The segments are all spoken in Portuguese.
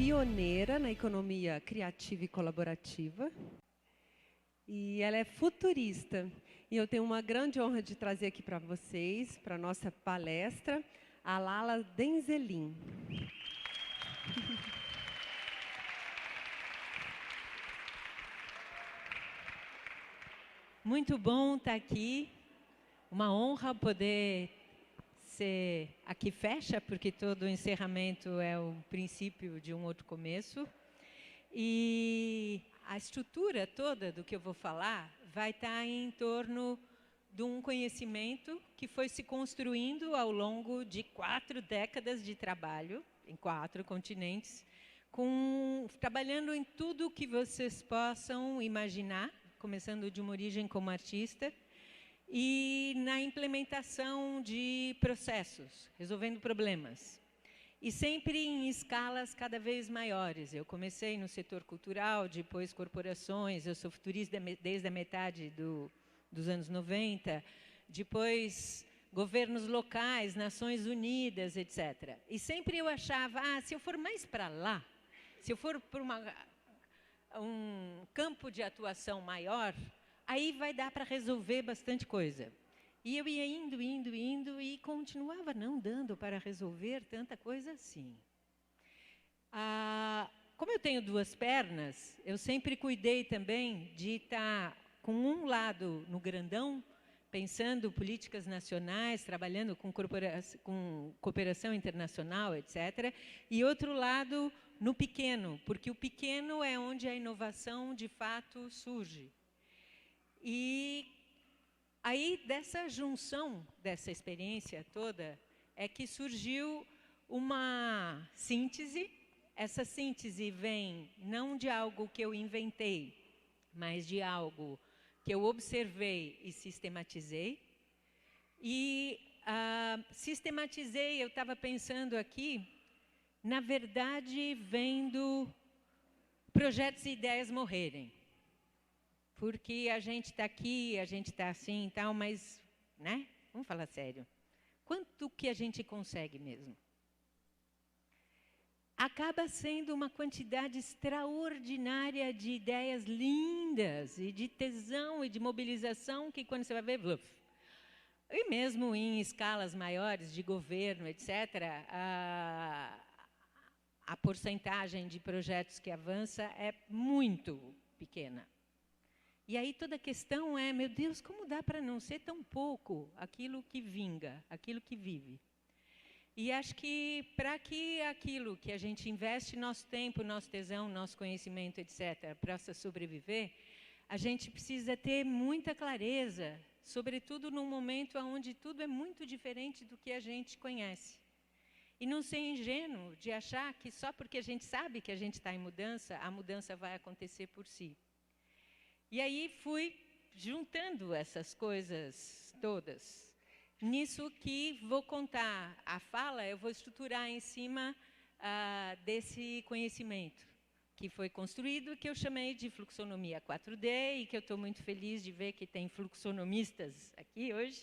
pioneira na economia criativa e colaborativa. E ela é futurista. E eu tenho uma grande honra de trazer aqui para vocês, para a nossa palestra, a Lala Denzelin. Muito bom estar aqui. Uma honra poder ser... Aqui fecha, porque todo encerramento é o princípio de um outro começo. E a estrutura toda do que eu vou falar vai estar em torno de um conhecimento que foi se construindo ao longo de 4 décadas de trabalho, em 4 continentes, trabalhando em tudo que vocês possam imaginar, começando de uma origem como artista, e na implementação de processos, resolvendo problemas. E sempre em escalas cada vez maiores. Eu comecei no setor cultural, depois corporações, eu sou futurista desde a metade dos anos 90, depois governos locais, Nações Unidas, etc. E sempre eu achava, se eu for mais para lá, se eu for para um campo de atuação maior, aí vai dar para resolver bastante coisa. E eu ia indo e continuava não dando para resolver tanta coisa assim. Como eu tenho 2 pernas, eu sempre cuidei também de estar com um lado no grandão, pensando políticas nacionais, trabalhando com cooperação internacional, etc. E outro lado no pequeno, porque o pequeno é onde a inovação de fato surge. E aí, dessa junção, dessa experiência toda, é que surgiu uma síntese. Essa síntese vem não de algo que eu inventei, mas de algo que eu observei e sistematizei. E sistematizei, eu estava pensando aqui, na verdade, vendo projetos e ideias morrerem. Porque a gente está aqui, a gente está assim e tal, mas, né? Vamos falar sério. Quanto que a gente consegue mesmo? Acaba sendo uma quantidade extraordinária de ideias lindas, e de tesão e de mobilização, que quando você vai ver, bluff. E mesmo em escalas maiores de governo, etc., a porcentagem de projetos que avança é muito pequena. E aí toda a questão é, meu Deus, como dá para não ser tão pouco aquilo que vinga, aquilo que vive? E acho que para que aquilo que a gente investe nosso tempo, nosso tesão, nosso conhecimento, etc., possa sobreviver, a gente precisa ter muita clareza, sobretudo num momento onde tudo é muito diferente do que a gente conhece. E não ser ingênuo de achar que só porque a gente sabe que a gente está em mudança, a mudança vai acontecer por si. E aí fui juntando essas coisas todas. Nisso que vou contar a fala, eu vou estruturar em cima desse conhecimento que foi construído, que eu chamei de fluxonomia 4D, e que eu estou muito feliz de ver que tem fluxonomistas aqui hoje.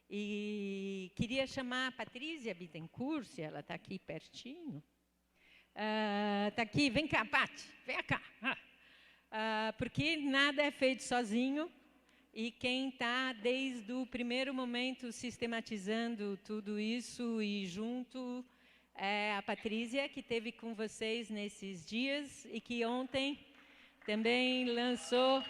E queria chamar a Patrícia Bittencourt, se ela está aqui pertinho. Está aqui, vem cá, Pati, vem cá. Porque nada é feito sozinho, e quem está desde o primeiro momento sistematizando tudo isso e junto é a Patrícia, que esteve com vocês nesses dias e que ontem também lançou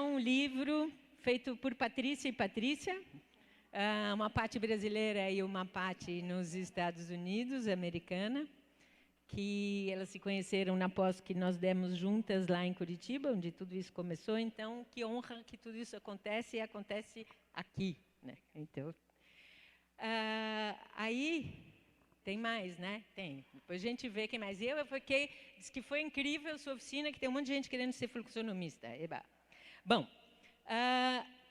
um livro feito por Patrícia e Patrícia, uma Pati brasileira e uma Pati nos Estados Unidos, americana, que elas se conheceram na pós que nós demos juntas lá em Curitiba, onde tudo isso começou. Então, que honra que tudo isso acontece, e acontece aqui, né? Então, aí tem mais, né? Tem. Depois a gente vê quem mais. Eu fiquei, disse que foi incrível a sua oficina, que tem um monte de gente querendo ser fluxonomista. Eba. Bom,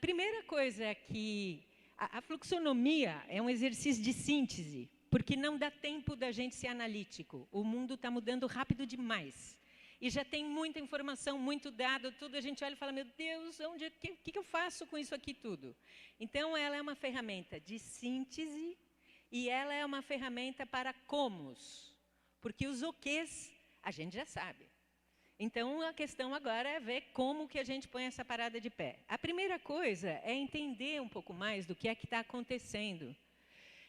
primeira coisa é que a fluxonomia é um exercício de síntese, porque não dá tempo da gente ser analítico. O mundo está mudando rápido demais. E já tem muita informação, muito dado, tudo. A gente olha e fala, meu Deus, o que eu faço com isso aqui tudo? Então, ela é uma ferramenta de síntese E ela é uma ferramenta para comos, porque os oquês a gente já sabe. Então, a questão agora é ver como que a gente põe essa parada de pé. A primeira coisa é entender um pouco mais do que é que está acontecendo.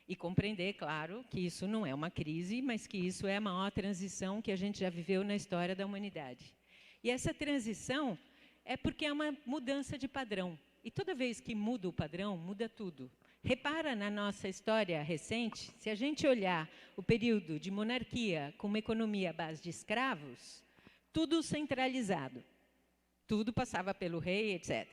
E compreender, claro, que isso não é uma crise, mas que isso é a maior transição que a gente já viveu na história da humanidade. E essa transição é porque é uma mudança de padrão. E toda vez que muda o padrão, muda tudo. Repara na nossa história recente, se a gente olhar o período de monarquia com uma economia à base de escravos, tudo centralizado. Tudo passava pelo rei, etc.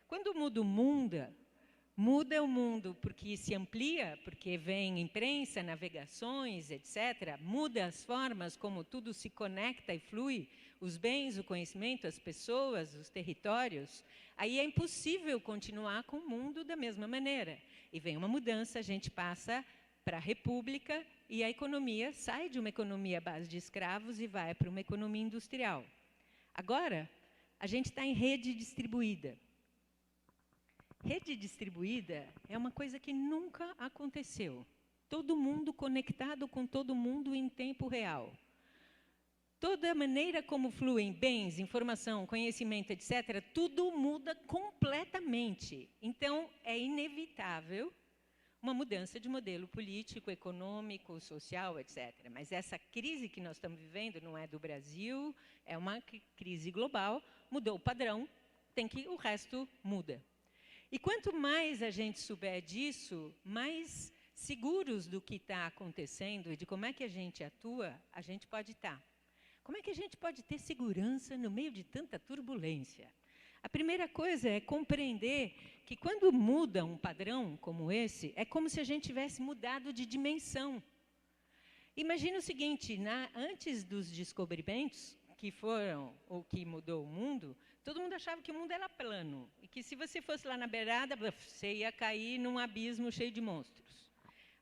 Quando muda o mundo porque se amplia, porque vem imprensa, navegações, etc. Muda as formas como tudo se conecta e flui, os bens, o conhecimento, as pessoas, os territórios. Aí é impossível continuar com o mundo da mesma maneira. E vem uma mudança, a gente passa para a república e a economia sai de uma economia à base de escravos e vai para uma economia industrial. Agora, a gente está em rede distribuída. Rede distribuída é uma coisa que nunca aconteceu. Todo mundo conectado com todo mundo em tempo real. Toda a maneira como fluem bens, informação, conhecimento, etc., tudo muda completamente. Então, é inevitável uma mudança de modelo político, econômico, social, etc. Mas essa crise que nós estamos vivendo não é do Brasil, é uma crise global, mudou o padrão, o resto muda. E quanto mais a gente souber disso, mais seguros do que está acontecendo e de como é que a gente atua, a gente pode estar. Como é que a gente pode ter segurança no meio de tanta turbulência? A primeira coisa é compreender que quando muda um padrão como esse, é como se a gente tivesse mudado de dimensão. Imagina o seguinte, antes dos descobrimentos, que foram o que mudou o mundo, todo mundo achava que o mundo era plano. E que se você fosse lá na beirada, você ia cair num abismo cheio de monstros.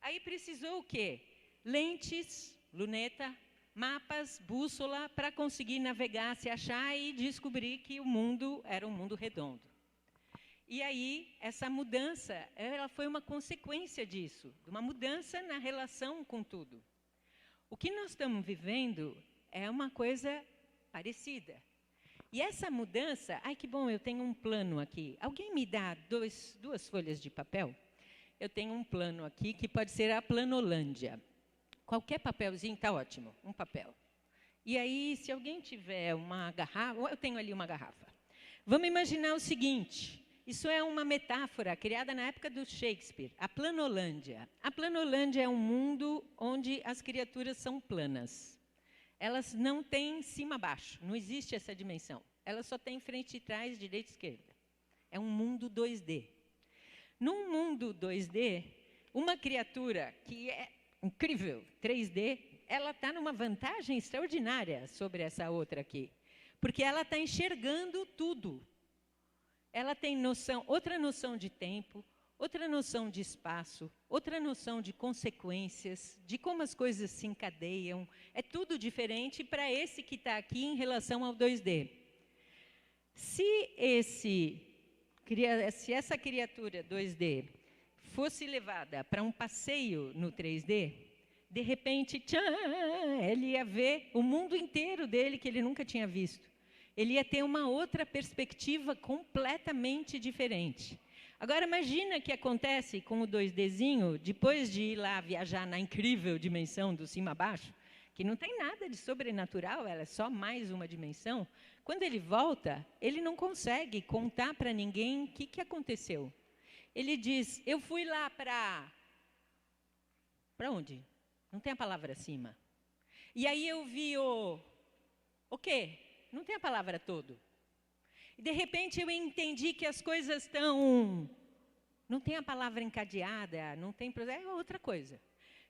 Aí precisou o quê? Lentes, luneta, mapas, bússola, para conseguir navegar, se achar e descobrir que o mundo era um mundo redondo. E aí, essa mudança, ela foi uma consequência disso, de uma mudança na relação com tudo. O que nós estamos vivendo é uma coisa parecida. E essa mudança, ai que bom, eu tenho um plano aqui. Alguém me dá duas folhas de papel? Eu tenho um plano aqui que pode ser a Planolândia. Qualquer papelzinho está ótimo, um papel. E aí, se alguém tiver uma garrafa, eu tenho ali uma garrafa. Vamos imaginar o seguinte, isso é uma metáfora criada na época do Shakespeare, a Planolândia. A Planolândia é um mundo onde as criaturas são planas. Elas não têm cima-baixo, não existe essa dimensão. Elas só têm frente e trás, direita e esquerda. É um mundo 2D. Num mundo 2D, uma criatura que é incrível, 3D, ela está numa vantagem extraordinária sobre essa outra aqui. Porque ela está enxergando tudo. Ela tem outra noção de tempo, outra noção de espaço, outra noção de consequências, de como as coisas se encadeiam. É tudo diferente para esse que está aqui em relação ao 2D. Se essa criatura 2D fosse levada para um passeio no 3D, de repente, ele ia ver o mundo inteiro dele que ele nunca tinha visto. Ele ia ter uma outra perspectiva completamente diferente. Agora, imagina o que acontece com o 2Dzinho, depois de ir lá viajar na incrível dimensão do cima a baixo, que não tem nada de sobrenatural, ela é só mais uma dimensão. Quando ele volta, ele não consegue contar para ninguém o que aconteceu. Ele diz, eu fui lá para... Para onde? Não tem a palavra acima. E aí eu vi o quê? Não tem a palavra todo. E de repente eu entendi que as coisas estão... Não tem a palavra encadeada, não tem... É outra coisa.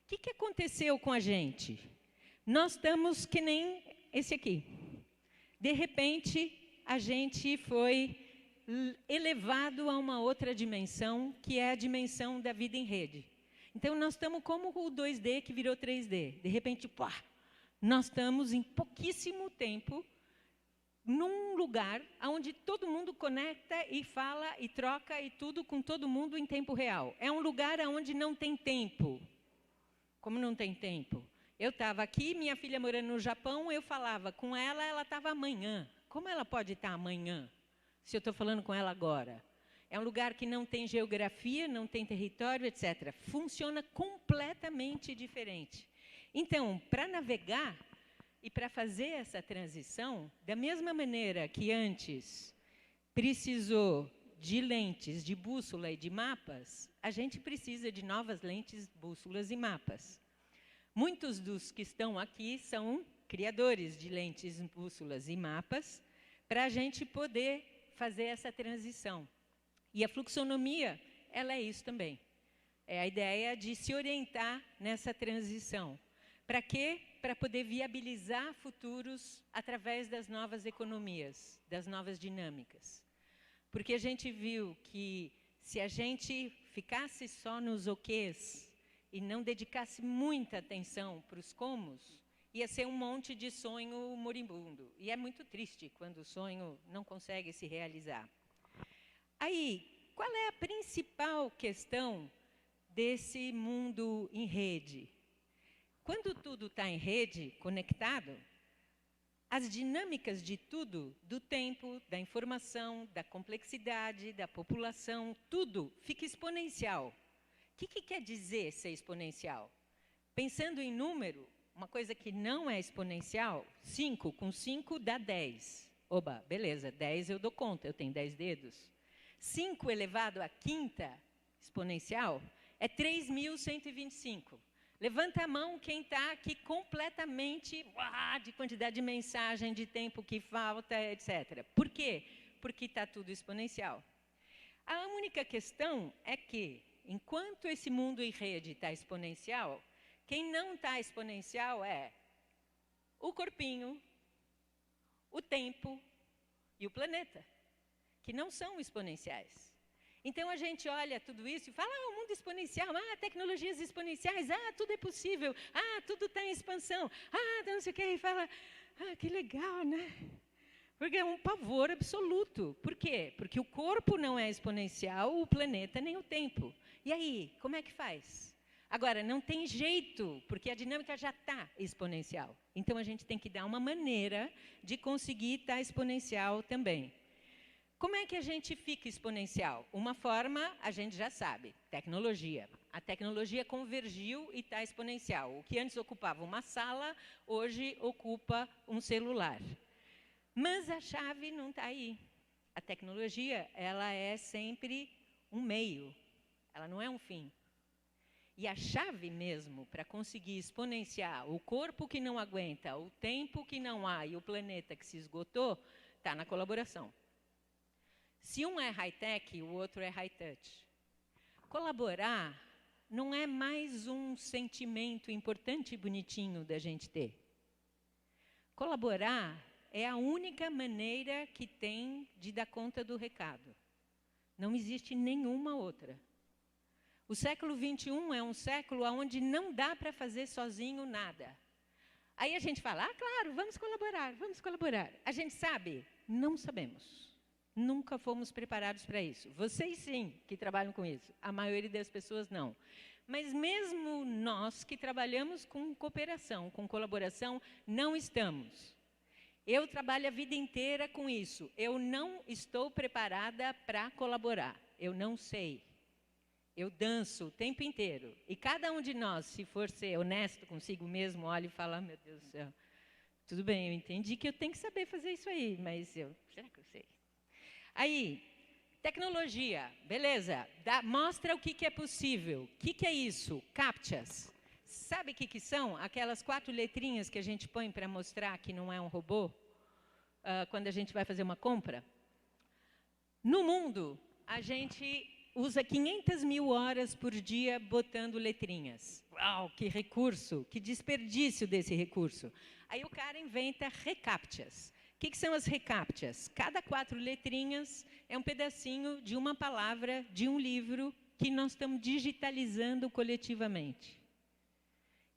O que aconteceu com a gente? Nós estamos que nem esse aqui. De repente, a gente foi elevado a uma outra dimensão, que é a dimensão da vida em rede. Então, nós estamos como o 2D que virou 3D. De repente, nós estamos em pouquíssimo tempo num lugar onde todo mundo conecta e fala e troca e tudo com todo mundo em tempo real. É um lugar onde não tem tempo. Como não tem tempo? Eu estava aqui, minha filha morando no Japão, eu falava com ela, ela estava amanhã. Como ela pode estar amanhã, se eu estou falando com ela agora? É um lugar que não tem geografia, não tem território, etc. Funciona completamente diferente. Então, para navegar e para fazer essa transição, da mesma maneira que antes precisou de lentes, de bússola e de mapas, a gente precisa de novas lentes, bússolas e mapas. Muitos dos que estão aqui são criadores de lentes, bússolas e mapas, para a gente poder fazer essa transição. E a fluxonomia, ela é isso também. É a ideia de se orientar nessa transição. Para quê? Para poder viabilizar futuros através das novas economias, das novas dinâmicas. Porque a gente viu que se a gente ficasse só nos okês e não dedicasse muita atenção para os comos, ia ser um monte de sonho moribundo. E é muito triste quando o sonho não consegue se realizar. Aí, qual é a principal questão desse mundo em rede? Quando tudo está em rede, conectado, as dinâmicas de tudo, do tempo, da informação, da complexidade, da população, tudo fica exponencial. O que quer dizer ser exponencial? Pensando em número, uma coisa que não é exponencial, 5 com 5 dá 10. Oba, beleza, 10 eu dou conta, eu tenho 10 dedos. 5 elevado à quinta exponencial é 3.125. Levanta a mão quem está aqui completamente de quantidade de mensagem, de tempo que falta, etc. Por quê? Porque está tudo exponencial. A única questão é que, enquanto esse mundo em rede está exponencial, quem não está exponencial é o corpinho, o tempo e o planeta, que não são exponenciais. Então, a gente olha tudo isso e fala, o mundo exponencial, tecnologias exponenciais, tudo é possível, tudo está em expansão, não sei o que, e fala, que legal, né? Porque é um pavor absoluto. Por quê? Porque o corpo não é exponencial, o planeta nem o tempo. E aí, como é que faz? Agora, não tem jeito, porque a dinâmica já está exponencial. Então, a gente tem que dar uma maneira de conseguir estar exponencial também. Como é que a gente fica exponencial? Uma forma, a gente já sabe, tecnologia. A tecnologia convergiu e está exponencial. O que antes ocupava uma sala, hoje ocupa um celular. Mas a chave não está aí. A tecnologia, ela é sempre um meio, ela não é um fim. E a chave mesmo para conseguir exponenciar o corpo que não aguenta, o tempo que não há e o planeta que se esgotou, está na colaboração. Se um é high-tech, o outro é high-touch. Colaborar não é mais um sentimento importante e bonitinho da gente ter. Colaborar é a única maneira que tem de dar conta do recado. Não existe nenhuma outra. O século XXI é um século onde não dá para fazer sozinho nada. Aí a gente fala, claro, vamos colaborar, vamos colaborar. A gente sabe? Não sabemos. Nunca fomos preparados para isso. Vocês sim, que trabalham com isso. A maioria das pessoas não. Mas mesmo nós que trabalhamos com cooperação, com colaboração, não estamos. Eu trabalho a vida inteira com isso. Eu não estou preparada para colaborar. Eu não sei. Eu danço o tempo inteiro. E cada um de nós, se for ser honesto consigo mesmo, olha e fala, meu Deus do céu, tudo bem, eu entendi que eu tenho que saber fazer isso aí, mas será que eu sei? Aí, tecnologia, beleza, mostra o que é possível. O que é isso? CAPTCHAs. Sabe o que são? Aquelas 4 letrinhas que a gente põe para mostrar que não é um robô, quando a gente vai fazer uma compra. No mundo, a gente usa 500 mil horas por dia botando letrinhas. Uau, que recurso, que desperdício desse recurso. Aí o cara inventa recaptchas. O que são as recaptchas? Cada 4 letrinhas é um pedacinho de uma palavra de um livro que nós estamos digitalizando coletivamente.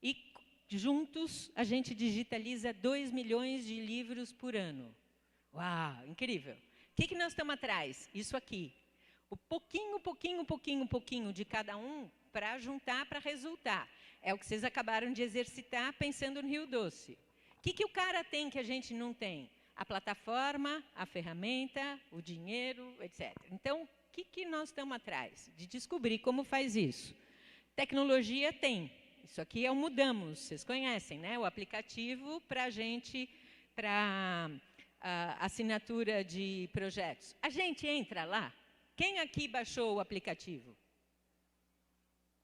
E juntos a gente digitaliza 2 milhões de livros por ano. Uau, incrível. O que nós estamos atrás? Isso aqui. O pouquinho de cada um para juntar, para resultar. É o que vocês acabaram de exercitar pensando no Rio Doce. O que o cara tem que a gente não tem? A plataforma, a ferramenta, o dinheiro, etc. Então, o que nós estamos atrás? De descobrir como faz isso. Tecnologia tem. Isso aqui é o Mudamos, vocês conhecem, né? O aplicativo para a gente, para assinatura de projetos. A gente entra lá. Quem aqui baixou o aplicativo?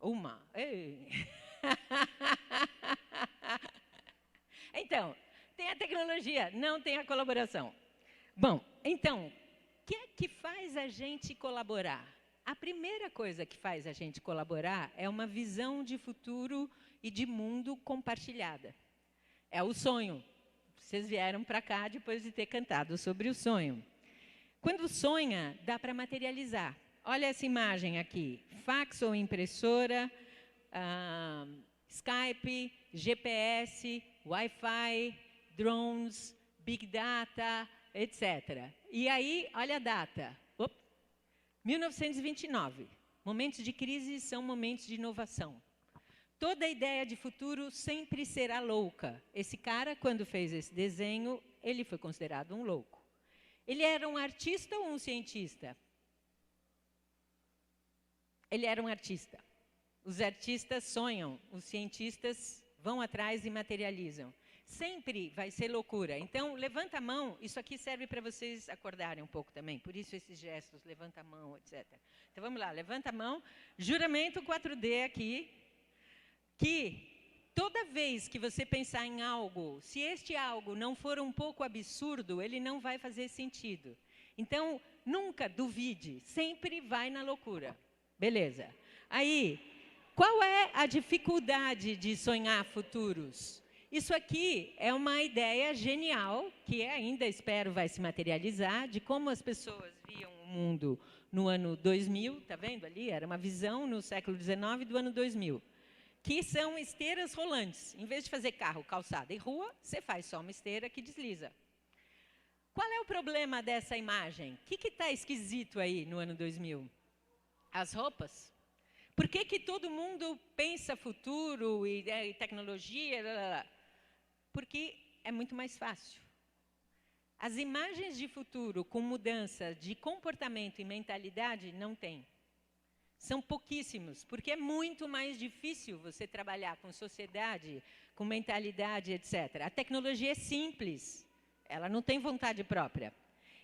Uma. Ei. Então, tem a tecnologia, não tem a colaboração. Bom, então, o que é que faz a gente colaborar? A primeira coisa que faz a gente colaborar é uma visão de futuro e de mundo compartilhada. É o sonho. Vocês vieram para cá depois de ter cantado sobre o sonho. Quando sonha, dá para materializar. Olha essa imagem aqui. Fax ou impressora, Skype, GPS, Wi-Fi, drones, Big Data, etc. E aí, olha a data. 1929. Momentos de crise são momentos de inovação. Toda ideia de futuro sempre será louca. Esse cara, quando fez esse desenho, ele foi considerado um louco. Ele era um artista ou um cientista? Ele era um artista. Os artistas sonham, os cientistas vão atrás e materializam. Sempre vai ser loucura. Então, levanta a mão. Isso aqui serve para vocês acordarem um pouco também. Por isso, esses gestos, levanta a mão, etc. Então, vamos lá. Levanta a mão. Juramento 4D aqui. Que toda vez que você pensar em algo, se este algo não for um pouco absurdo, ele não vai fazer sentido. Então, nunca duvide. Sempre vai na loucura. Beleza. Aí, qual é a dificuldade de sonhar futuros? Isso aqui é uma ideia genial, que ainda espero vai se materializar, de como as pessoas viam o mundo no ano 2000, está vendo ali? Era uma visão no século XIX do ano 2000, que são esteiras rolantes. Em vez de fazer carro, calçada e rua, você faz só uma esteira que desliza. Qual é o problema dessa imagem? O que está esquisito aí no ano 2000? As roupas. Por que todo mundo pensa futuro e tecnologia? Porque é muito mais fácil. As imagens de futuro com mudança de comportamento e mentalidade não tem. São pouquíssimos, porque é muito mais difícil você trabalhar com sociedade, com mentalidade, etc. A tecnologia é simples, ela não tem vontade própria.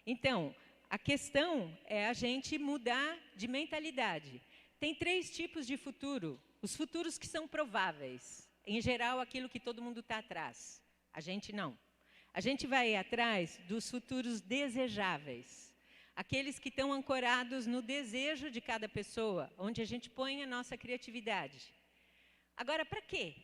Então, a questão é a gente mudar de mentalidade. Tem 3 tipos de futuro. Os futuros que são prováveis. Em geral, aquilo que todo mundo está atrás. A gente não. A gente vai atrás dos futuros desejáveis. Aqueles que estão ancorados no desejo de cada pessoa, onde a gente põe a nossa criatividade. Agora, para quê?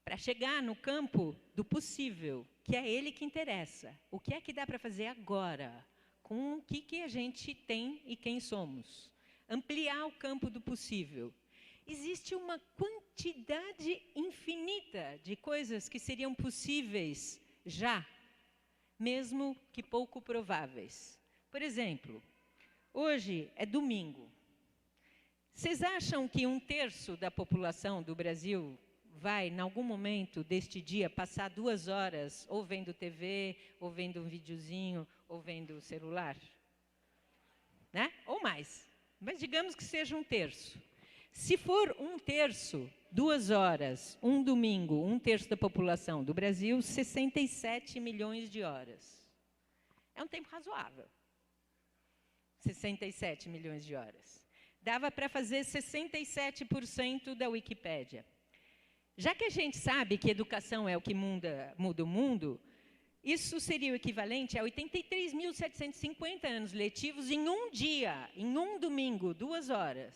Para chegar no campo do possível, que é ele que interessa. O que é que dá para fazer agora? Com o que a gente tem e quem somos? Ampliar o campo do possível. Existe uma quantidade infinita de coisas que seriam possíveis já, mesmo que pouco prováveis. Por exemplo, hoje é domingo. Vocês acham que 1/3 da população do Brasil vai, em algum momento deste dia, passar 2 horas ou vendo TV, ou vendo um videozinho, ou vendo o celular? Né? Ou mais. Mas digamos que seja 1/3. Se for 1/3, 2 horas, um domingo, 1/3 da população do Brasil, 67 milhões de horas. É um tempo razoável. 67 milhões de horas. Dava para fazer 67% da Wikipédia. Já que a gente sabe que educação é o que muda o mundo, isso seria o equivalente a 83.750 anos letivos em um dia, em um domingo, 2 horas.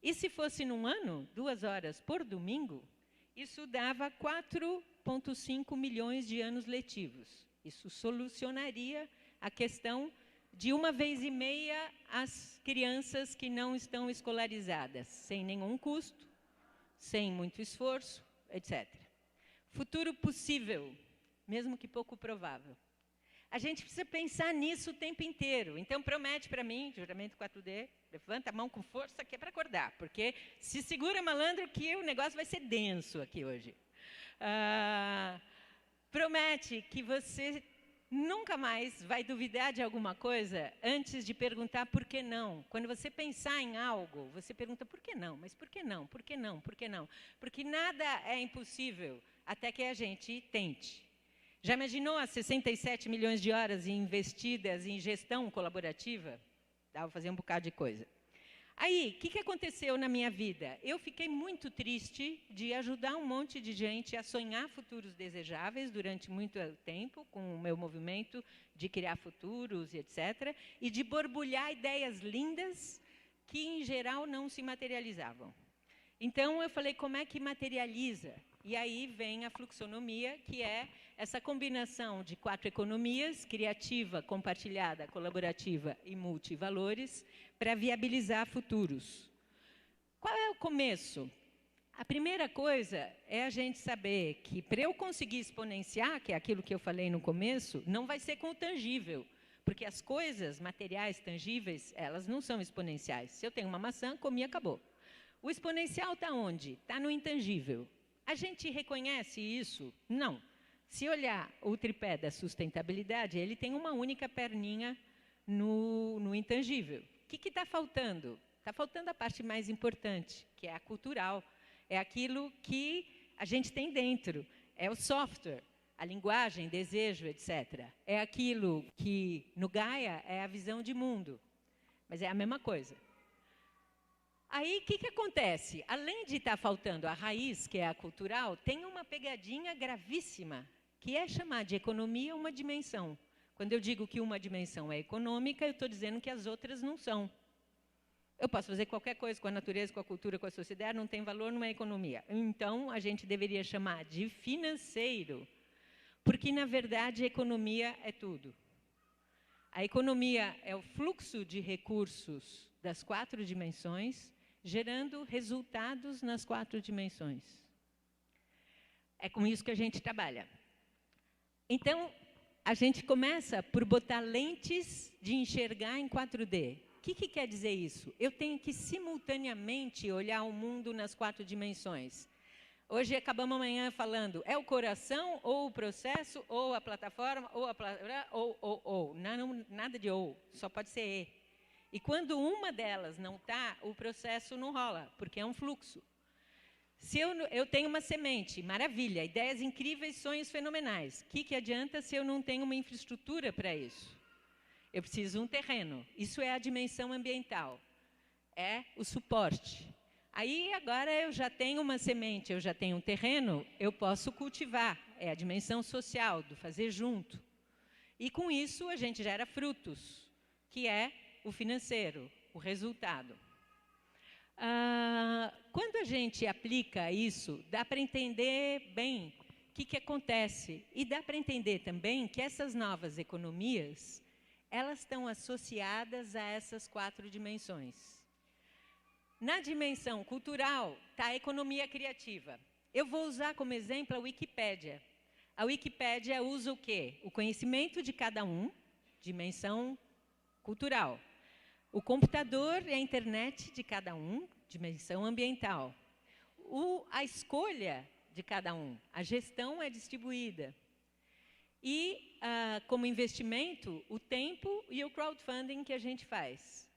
E se fosse num ano, 2 horas por domingo, isso dava 4,5 milhões de anos letivos. Isso solucionaria a questão de 1 vez e meia as crianças que não estão escolarizadas, sem nenhum custo, sem muito esforço, etc. Futuro possível, mesmo que pouco provável. A gente precisa pensar nisso o tempo inteiro. Então, promete para mim, juramento 4D, levanta a mão com força que é para acordar, porque se segura, malandro, que o negócio vai ser denso aqui hoje. Promete que você nunca mais vai duvidar de alguma coisa antes de perguntar por que não. Quando você pensar em algo, você pergunta por que não, mas por que não, por que não, por que não? Porque nada é impossível até que a gente tente. Já imaginou as 67 milhões de horas investidas em gestão colaborativa? Dá para fazer um bocado de coisa. Aí, o que aconteceu na minha vida? Eu fiquei muito triste de ajudar um monte de gente a sonhar futuros desejáveis durante muito tempo, com o meu movimento de criar futuros, etc., e de borbulhar ideias lindas que, em geral, não se materializavam. Então, eu falei, como é que materializa? E aí vem a fluxonomia, que é essa combinação de 4 economias, criativa, compartilhada, colaborativa e multivalores, para viabilizar futuros. Qual é o começo? A primeira coisa é a gente saber que, para eu conseguir exponenciar, que é aquilo que eu falei no começo, não vai ser com o tangível, porque as coisas materiais tangíveis, elas não são exponenciais. Se eu tenho uma maçã, comi, acabou. O exponencial está onde? Está no intangível. A gente reconhece isso? Não. Se olhar o tripé da sustentabilidade, ele tem uma única perninha no intangível. O que está faltando? Está faltando a parte mais importante, que é a cultural. É aquilo que a gente tem dentro. É o software, a linguagem, desejo, etc. É aquilo que, no Gaia, é a visão de mundo. Mas é a mesma coisa. Aí, o que acontece? Além de estar faltando a raiz, que é a cultural, tem uma pegadinha gravíssima, que é chamar de economia uma dimensão. Quando eu digo que uma dimensão é econômica, eu estou dizendo que as outras não são. Eu posso fazer qualquer coisa com a natureza, com a cultura, com a sociedade, não tem valor, não é economia. Então, a gente deveria chamar de financeiro, porque, na verdade, a economia é tudo. A economia é o fluxo de recursos das 4 dimensões, gerando resultados nas 4 dimensões. É com isso que a gente trabalha. Então, a gente começa por botar lentes de enxergar em 4D. O que quer dizer isso? Eu tenho que simultaneamente olhar o mundo nas 4 dimensões. Hoje acabamos amanhã falando, é o coração, ou o processo, ou a plataforma, ou. Não, nada de ou, só pode ser e. E quando uma delas não está, o processo não rola, porque é um fluxo. Se eu tenho uma semente, maravilha, ideias incríveis, sonhos fenomenais. O que adianta se eu não tenho uma infraestrutura para isso? Eu preciso de um terreno. Isso é a dimensão ambiental. É o suporte. Aí, agora, eu já tenho uma semente, eu já tenho um terreno, eu posso cultivar. É a dimensão social, do fazer junto. E, com isso, a gente gera frutos, que é o financeiro, o resultado. Quando a gente aplica isso, dá para entender bem o que acontece. E dá para entender também que essas novas economias, elas estão associadas a essas 4 dimensões. Na dimensão cultural, está a economia criativa. Eu vou usar como exemplo a Wikipédia. A Wikipédia usa o quê? O conhecimento de cada um, dimensão cultural. O computador e a internet de cada um, dimensão ambiental. A escolha de cada um, a gestão é distribuída. E, como investimento, o tempo e o crowdfunding que a gente faz.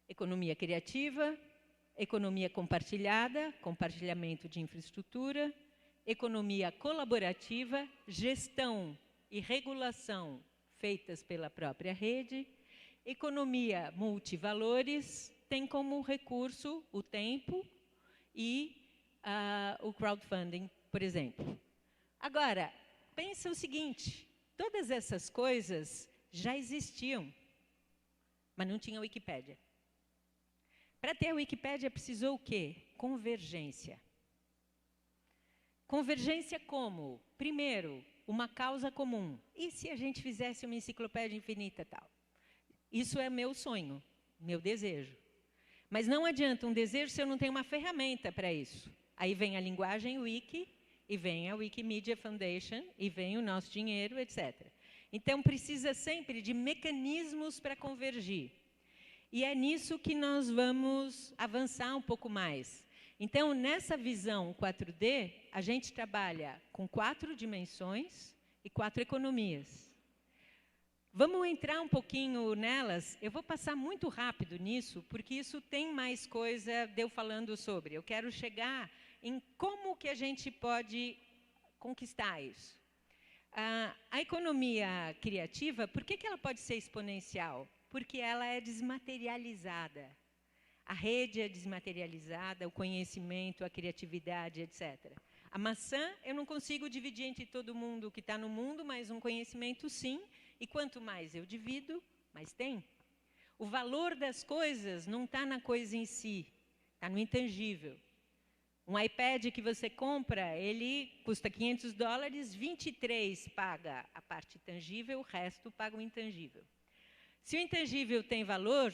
Economia criativa, economia compartilhada, compartilhamento de infraestrutura, economia colaborativa, gestão e regulação feitas pela própria rede, economia multivalores, tem como recurso o tempo e o crowdfunding, por exemplo. Agora, pensa o seguinte, todas essas coisas já existiam, mas não tinha Wikipédia. Para ter a Wikipédia, precisou o quê? Convergência. Convergência como? Primeiro, uma causa comum. E se a gente fizesse uma enciclopédia infinita tal? Isso é meu sonho, meu desejo. Mas não adianta um desejo se eu não tenho uma ferramenta para isso. Aí vem a linguagem Wiki, e vem a Wikimedia Foundation, e vem o nosso dinheiro, etc. Então, precisa sempre de mecanismos para convergir. E é nisso que nós vamos avançar um pouco mais. Então, nessa visão 4D, a gente trabalha com 4 dimensões e 4 economias. Vamos entrar um pouquinho nelas. Eu vou passar muito rápido nisso, porque isso tem mais coisa de eu falando sobre. Eu quero chegar em como que a gente pode conquistar isso. A economia criativa, por que ela pode ser exponencial? Porque ela é desmaterializada. A rede é desmaterializada, o conhecimento, a criatividade, etc. A maçã, eu não consigo dividir entre todo mundo que está no mundo, mas um conhecimento, sim. E quanto mais eu divido, mais tem. O valor das coisas não está na coisa em si, está no intangível. Um iPad que você compra, ele custa $500, 23 paga a parte tangível, o resto paga o intangível. Se o intangível tem valor,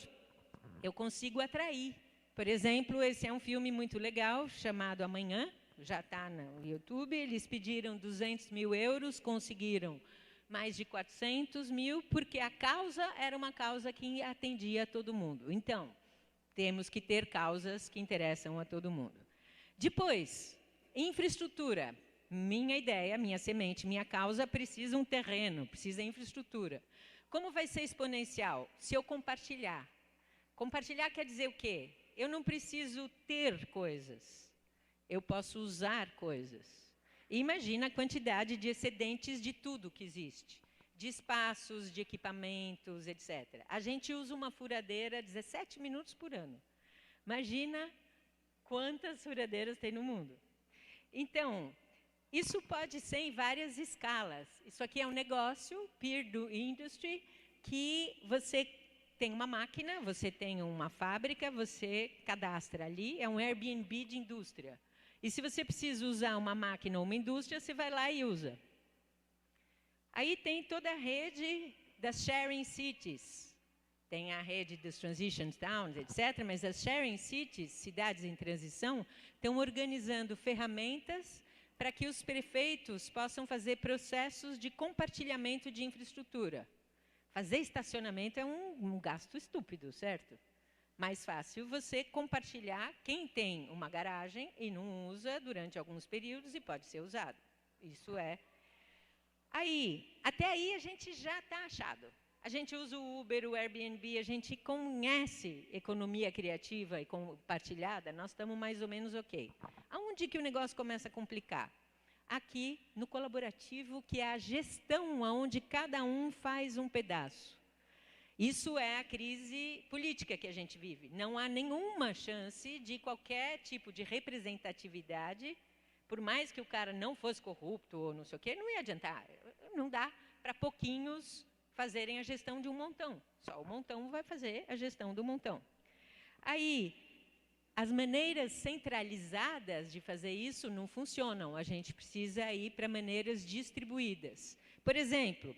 eu consigo atrair. Por exemplo, esse é um filme muito legal, chamado Amanhã, já está no YouTube. Eles pediram 200 mil euros, conseguiram mais de 400 mil, porque a causa era uma causa que atendia a todo mundo. Então, temos que ter causas que interessam a todo mundo. Depois, infraestrutura. Minha ideia, minha semente, minha causa precisa um terreno, precisa infraestrutura. Como vai ser exponencial? Se eu compartilhar. Compartilhar quer dizer o quê? Eu não preciso ter coisas. Eu posso usar coisas. E imagina a quantidade de excedentes de tudo que existe. De espaços, de equipamentos, etc. A gente usa uma furadeira 17 minutos por ano. Imagina quantas furadeiras tem no mundo. Então, isso pode ser em várias escalas. Isso aqui é um negócio, Peer do Industry, que você tem uma máquina, você tem uma fábrica, você cadastra ali, é um Airbnb de indústria. E se você precisa usar uma máquina ou uma indústria, você vai lá e usa. Aí tem toda a rede das sharing cities. Tem a rede dos transition towns, etc. Mas as sharing cities, cidades em transição, estão organizando ferramentas para que os prefeitos possam fazer processos de compartilhamento de infraestrutura. Fazer estacionamento é um gasto estúpido, certo? Mais fácil você compartilhar quem tem uma garagem e não usa durante alguns períodos e pode ser usado. Isso é. Até aí a gente já está achado. A gente usa o Uber, o Airbnb, a gente conhece economia criativa e compartilhada, nós estamos mais ou menos ok. Aonde que o negócio começa a complicar? Aqui, no colaborativo, que é a gestão, onde cada um faz um pedaço. Isso é a crise política que a gente vive. Não há nenhuma chance de qualquer tipo de representatividade, por mais que o cara não fosse corrupto ou não sei o quê, não ia adiantar. Não dá para pouquinhos fazerem a gestão de um montão. Só o montão vai fazer a gestão do montão. Aí, as maneiras centralizadas de fazer isso não funcionam. A gente precisa ir para maneiras distribuídas. Por exemplo,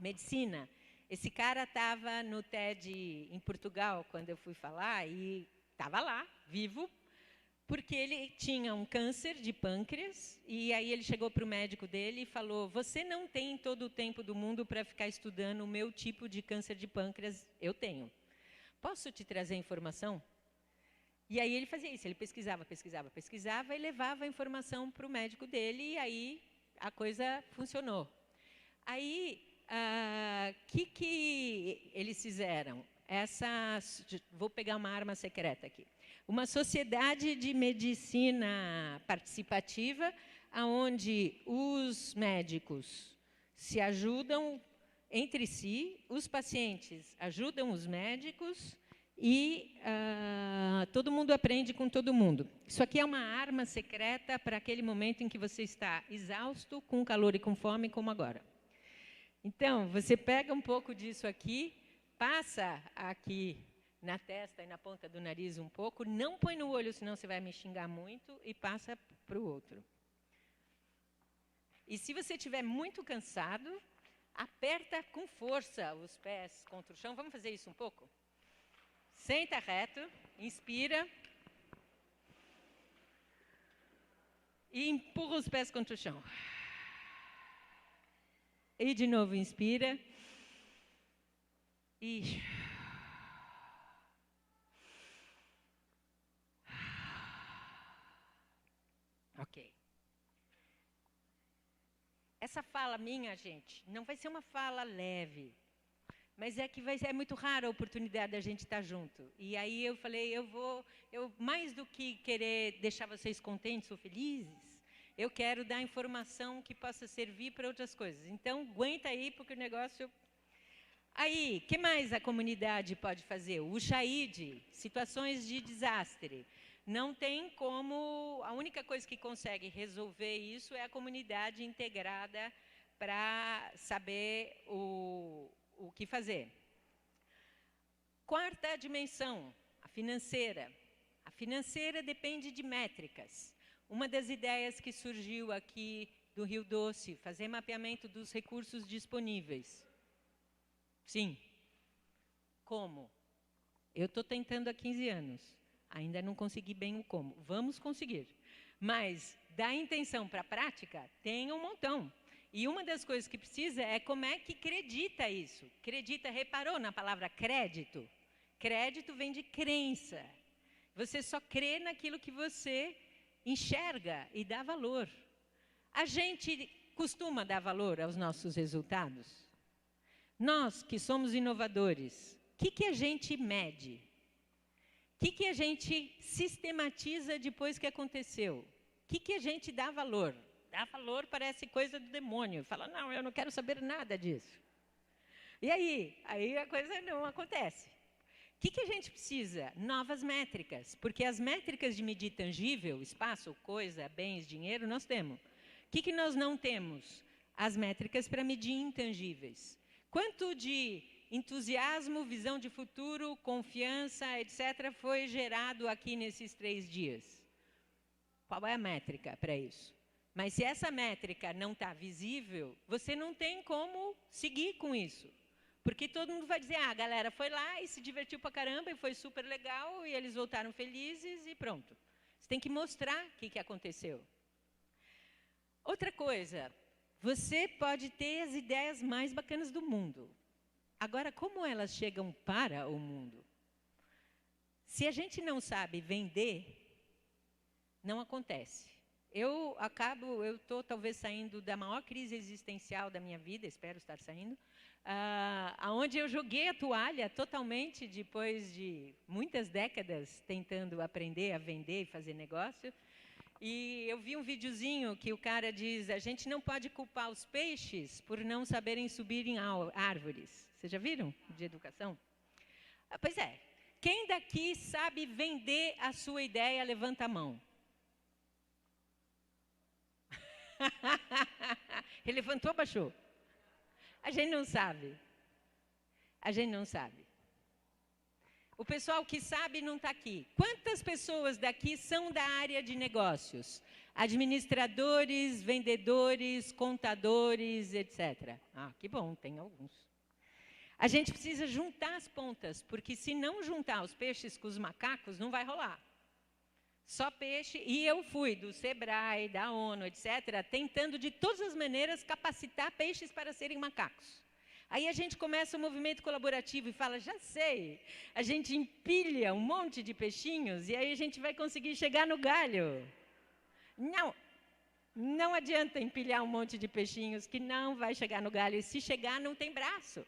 medicina. Esse cara estava no TED em Portugal, quando eu fui falar, e estava lá, vivo, porque ele tinha um câncer de pâncreas, e aí ele chegou para o médico dele e falou, você não tem todo o tempo do mundo para ficar estudando o meu tipo de câncer de pâncreas, eu tenho. Posso te trazer informação? E aí ele fazia isso, ele pesquisava e levava a informação para o médico dele, e aí a coisa funcionou. Aí, que eles fizeram? Vou pegar uma arma secreta aqui. Uma sociedade de medicina participativa, onde os médicos se ajudam entre si, os pacientes ajudam os médicos e todo mundo aprende com todo mundo. Isso aqui é uma arma secreta para aquele momento em que você está exausto, com calor e com fome, como agora. Então, você pega um pouco disso aqui, passa aqui na testa e na ponta do nariz um pouco, não põe no olho, senão você vai me xingar muito, e passa para o outro. E se você estiver muito cansado, aperta com força os pés contra o chão. Vamos fazer isso um pouco? Senta reto, inspira. E empurra os pés contra o chão. E de novo, inspira. E... Ok. Essa fala minha, gente, não vai ser uma fala leve. Mas é que é muito rara a oportunidade da gente estar junto. E aí eu falei, mais do que querer deixar vocês contentes ou felizes, eu quero dar informação que possa servir para outras coisas. Então, aguenta aí, porque o negócio... Aí, o que mais a comunidade pode fazer? O Shaid, situações de desastre. Não tem como... A única coisa que consegue resolver isso é a comunidade integrada para saber o que fazer. Quarta dimensão, a financeira. A financeira depende de métricas. Uma das ideias que surgiu aqui do Rio Doce, fazer mapeamento dos recursos disponíveis. Sim. Como? Eu estou tentando há 15 anos. Ainda não consegui bem o como. Vamos conseguir. Mas, da intenção para a prática, tem um montão. E uma das coisas que precisa é como é que acredita isso. Acredita, reparou na palavra crédito? Crédito vem de crença. Você só crê naquilo que você enxerga e dá valor. A gente costuma dar valor aos nossos resultados? Nós, que somos inovadores, o que a gente mede? O que a gente sistematiza depois que aconteceu? O que a gente dá valor? Dar valor parece coisa do demônio. Fala, não, eu não quero saber nada disso. E aí? Aí a coisa não acontece. O que a gente precisa? Novas métricas. Porque as métricas de medir tangível, espaço, coisa, bens, dinheiro, nós temos. O que nós não temos? As métricas para medir intangíveis. Quanto de entusiasmo, visão de futuro, confiança, etc., foi gerado aqui nesses 3 dias? Qual é a métrica para isso? Mas se essa métrica não está visível, você não tem como seguir com isso. Porque todo mundo vai dizer, a galera foi lá e se divertiu pra caramba, e foi super legal, e eles voltaram felizes, e pronto. Você tem que mostrar o que aconteceu. Outra coisa, você pode ter as ideias mais bacanas do mundo. Agora, como elas chegam para o mundo? Se a gente não sabe vender, não acontece. Eu estou talvez saindo da maior crise existencial da minha vida, espero estar saindo, onde eu joguei a toalha totalmente depois de muitas décadas tentando aprender a vender e fazer negócio. E eu vi um videozinho que o cara diz, a gente não pode culpar os peixes por não saberem subir em árvores. Vocês já viram? De educação? Pois é. Quem daqui sabe vender a sua ideia, levanta a mão. Ele levantou ou baixou? A gente não sabe. A gente não sabe. O pessoal que sabe não está aqui. Quantas pessoas daqui são da área de negócios? Administradores, vendedores, contadores, etc. Ah, que bom, tem alguns. A gente precisa juntar as pontas, porque se não juntar os peixes com os macacos, não vai rolar. Só peixe, e eu fui do Sebrae, da ONU, etc., tentando de todas as maneiras capacitar peixes para serem macacos. Aí a gente começa o movimento colaborativo e fala, já sei, a gente empilha um monte de peixinhos e aí a gente vai conseguir chegar no galho. Não, não adianta empilhar um monte de peixinhos que não vai chegar no galho, e se chegar não tem braço.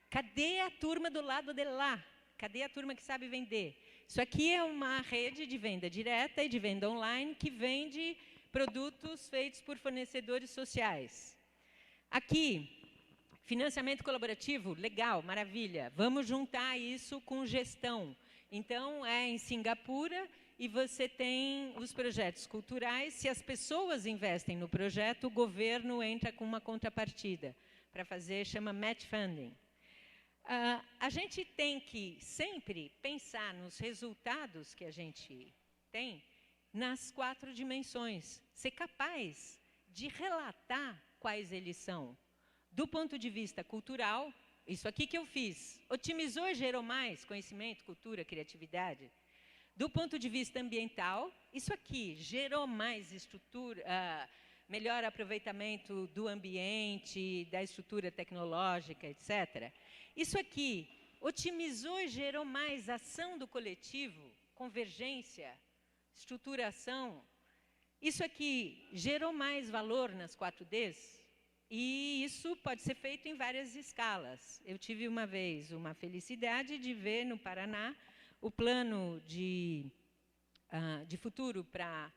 Cadê a turma do lado de lá? Cadê a turma que sabe vender? Isso aqui é uma rede de venda direta e de venda online que vende produtos feitos por fornecedores sociais. Aqui, financiamento colaborativo, legal, maravilha. Vamos juntar isso com gestão. Então, é em Singapura e você tem os projetos culturais. Se as pessoas investem no projeto, o governo entra com uma contrapartida para fazer, chama match funding. A gente tem que sempre pensar nos resultados que a gente tem nas 4 dimensões. Ser capaz de relatar quais eles são. Do ponto de vista cultural, isso aqui que eu fiz, otimizou e gerou mais conhecimento, cultura, criatividade. Do ponto de vista ambiental, isso aqui gerou mais estrutura, melhor aproveitamento do ambiente, da estrutura tecnológica, etc. Isso aqui otimizou e gerou mais ação do coletivo, convergência, estruturação. Isso aqui gerou mais valor nas 4Ds, e isso pode ser feito em várias escalas. Eu tive uma vez uma felicidade de ver no Paraná o plano de futuro para